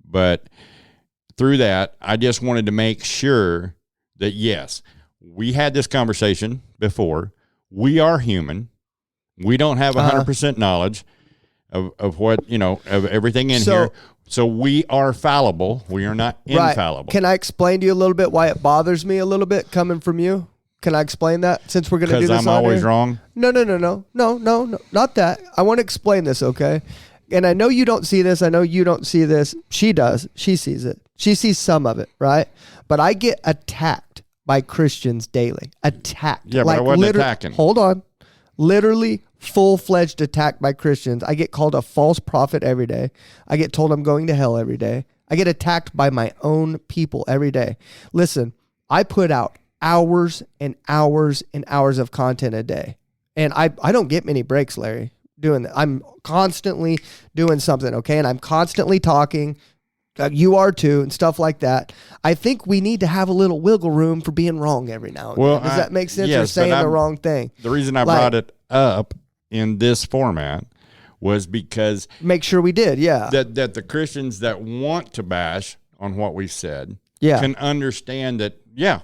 But through that, I just wanted to make sure that, yes, we had this conversation before. We are human. We don't have 100% knowledge of what, of everything in here. So we are fallible. We are not infallible. Can I explain to you a little bit why it bothers me a little bit coming from you? Can I explain that since we're going to do this? Because I'm always wrong? No, not that. I want to explain this, okay? And I know you don't see this. I know you don't see this. She does. She sees it. She sees some of it, right? But I get attacked by Christians daily. Attacked. Yeah, but I wasn't attacking. Hold on. Literally full-fledged attack by Christians. I get called a false prophet every day. I get told I'm going to hell every day. I get attacked by my own people every day. Listen, I put out hours and hours and hours of content a day. And I don't get many breaks, Larry, doing that. I'm constantly doing something, okay? And I'm constantly talking. You are too, and stuff like that. I think we need to have a little wiggle room for being wrong every now and then. Does that make sense? Yes, or saying the wrong thing? The reason I brought it up in this format was because make sure we did, yeah. That the Christians that want to bash on what we said can understand that,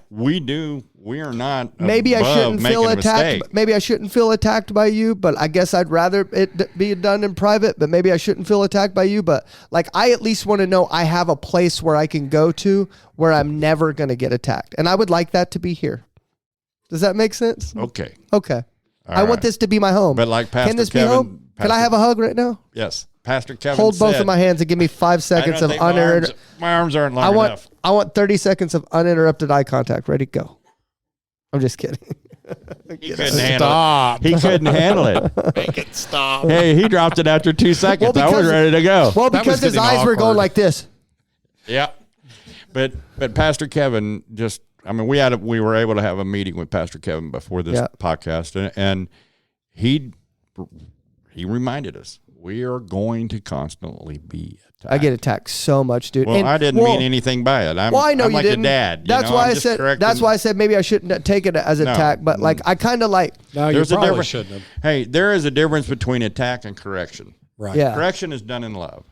we do. We are not maybe I shouldn't feel attacked. Maybe I shouldn't feel attacked by you, but I guess I'd rather it be done in private, but maybe I shouldn't feel attacked by you. But like, I at least want to know I have a place where I can go to where I'm never going to get attacked. And I would like that to be here. Does that make sense? Okay. I want this to be my home. But like Pastor Can this Kevin, be home? Can I have a hug right now? Yes. Pastor Kevin Hold both of my hands and give me 5 seconds of uninterrupted. My arms aren't long enough. I want 30 seconds of uninterrupted eye contact. Ready, go. I'm just kidding. He couldn't handle it. He couldn't handle it. Make it stop. Hey, he dropped it after 2 seconds. I was ready to go. Well, because his eyes were going like this. Yeah. But Pastor Kevin we were able to have a meeting with Pastor Kevin before this podcast, and he reminded us we are going to constantly be attacked. I get attacked so much, dude. Well, I didn't mean anything by it. I know I'm you like didn't. a dad. That's why I said. That's why I said maybe I shouldn't take it as attack. But like, I kind of like. No, you probably shouldn't have. Hey, there is a difference between attack and correction. Right. Yeah. Correction is done in love.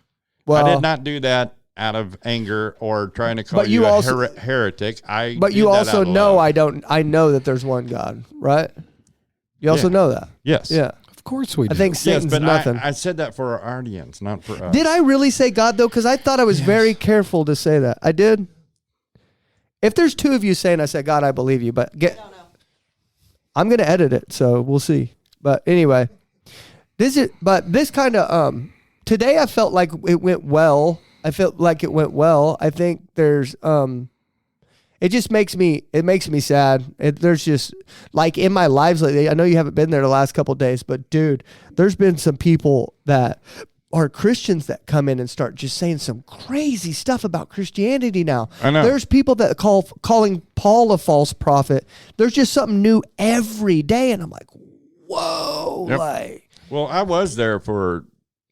Well, I did not do that out of anger or trying to call you a heretic. But you also know I know that there's one God, right? You also know that. Yes. Yeah. Of course we do. I think Satan's but nothing. I said that for our audience, not for us. Did I really say God, though? Because I thought I was very careful to say that. I did. If there's two of you saying I said God, I believe you. But I don't know. I'm going to edit it, so we'll see. But anyway, this kind of, today I felt like it went well. I think there's, it just makes me sad. There's just like in my lives lately, I know you haven't been there the last couple of days, but dude, there's been some people that are Christians that come in and start just saying some crazy stuff about Christianity now. I know. There's people that calling Paul a false prophet. There's just something new every day. And I'm like, whoa. Yep. Well, I was there for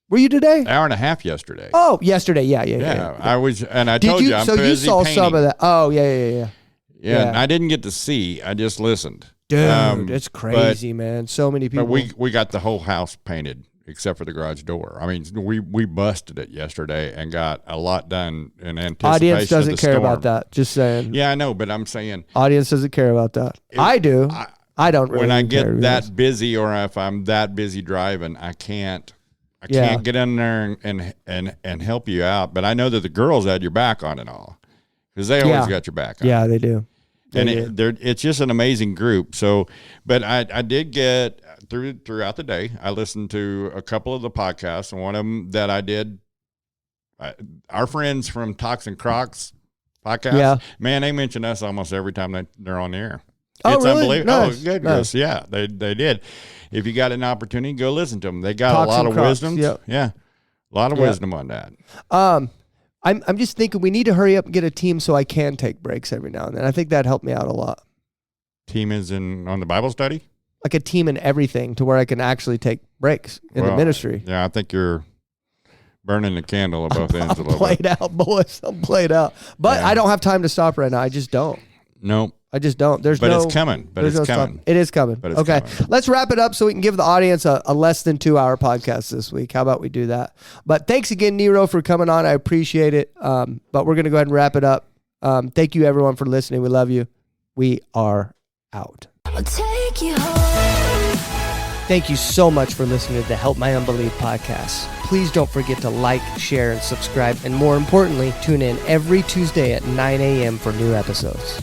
were you today? an hour and a half yesterday. Oh, yesterday. Yeah. I was, and I told you, I'm so busy you saw painting. some of that. Oh, yeah. Yeah, and I didn't get to see. I just listened. Dude, it's crazy, man. So many people. But we got the whole house painted except for the garage door. I mean, we busted it yesterday and got a lot done in anticipation. Audience doesn't of the care storm. about that. Just saying. Yeah, I know, but I'm saying Audience doesn't care about that. I do. I don't really when I care, get that busy, or if I'm that busy driving, I can't get in there and help you out. But I know that the girls had your back on it all because they always got your back on. Yeah, they do. It's just an amazing group. So, but I did get throughout the day. I listened to a couple of the podcasts, and one of them that I did. Our friends from Tox and Crocs podcast, man, they mention us almost every time they're on the air. Oh, It's really? unbelievable. Nice. Oh, good, Nice. Chris. Yeah, they did. If you got an opportunity, go listen to them. They got Tox a lot and of Crocs, wisdom. yep. Yeah, a lot of wisdom on that. I'm just thinking we need to hurry up and get a team so I can take breaks every now and then. I think that helped me out a lot. Team is on the Bible study? Like a team in everything to where I can actually take breaks in the ministry. Yeah, I think you're burning the candle at both ends a little played bit. out, boys. I'm played out. But I don't have time to stop right now. I just don't. Nope. I just don't. But it's coming. But it's coming. It is coming. But it's okay. coming. Let's wrap it up so we can give the audience a less than 2 hour podcast this week. How about we do that? But thanks again, Nero, for coming on. I appreciate it. But we're going to go ahead and wrap it up. Thank you, everyone, for listening. We love you. We are out. I'll take you home. Thank you so much for listening to the Help My Unbelief podcast. Please don't forget to like, share, and subscribe. And more importantly, tune in every Tuesday at 9 a.m. for new episodes.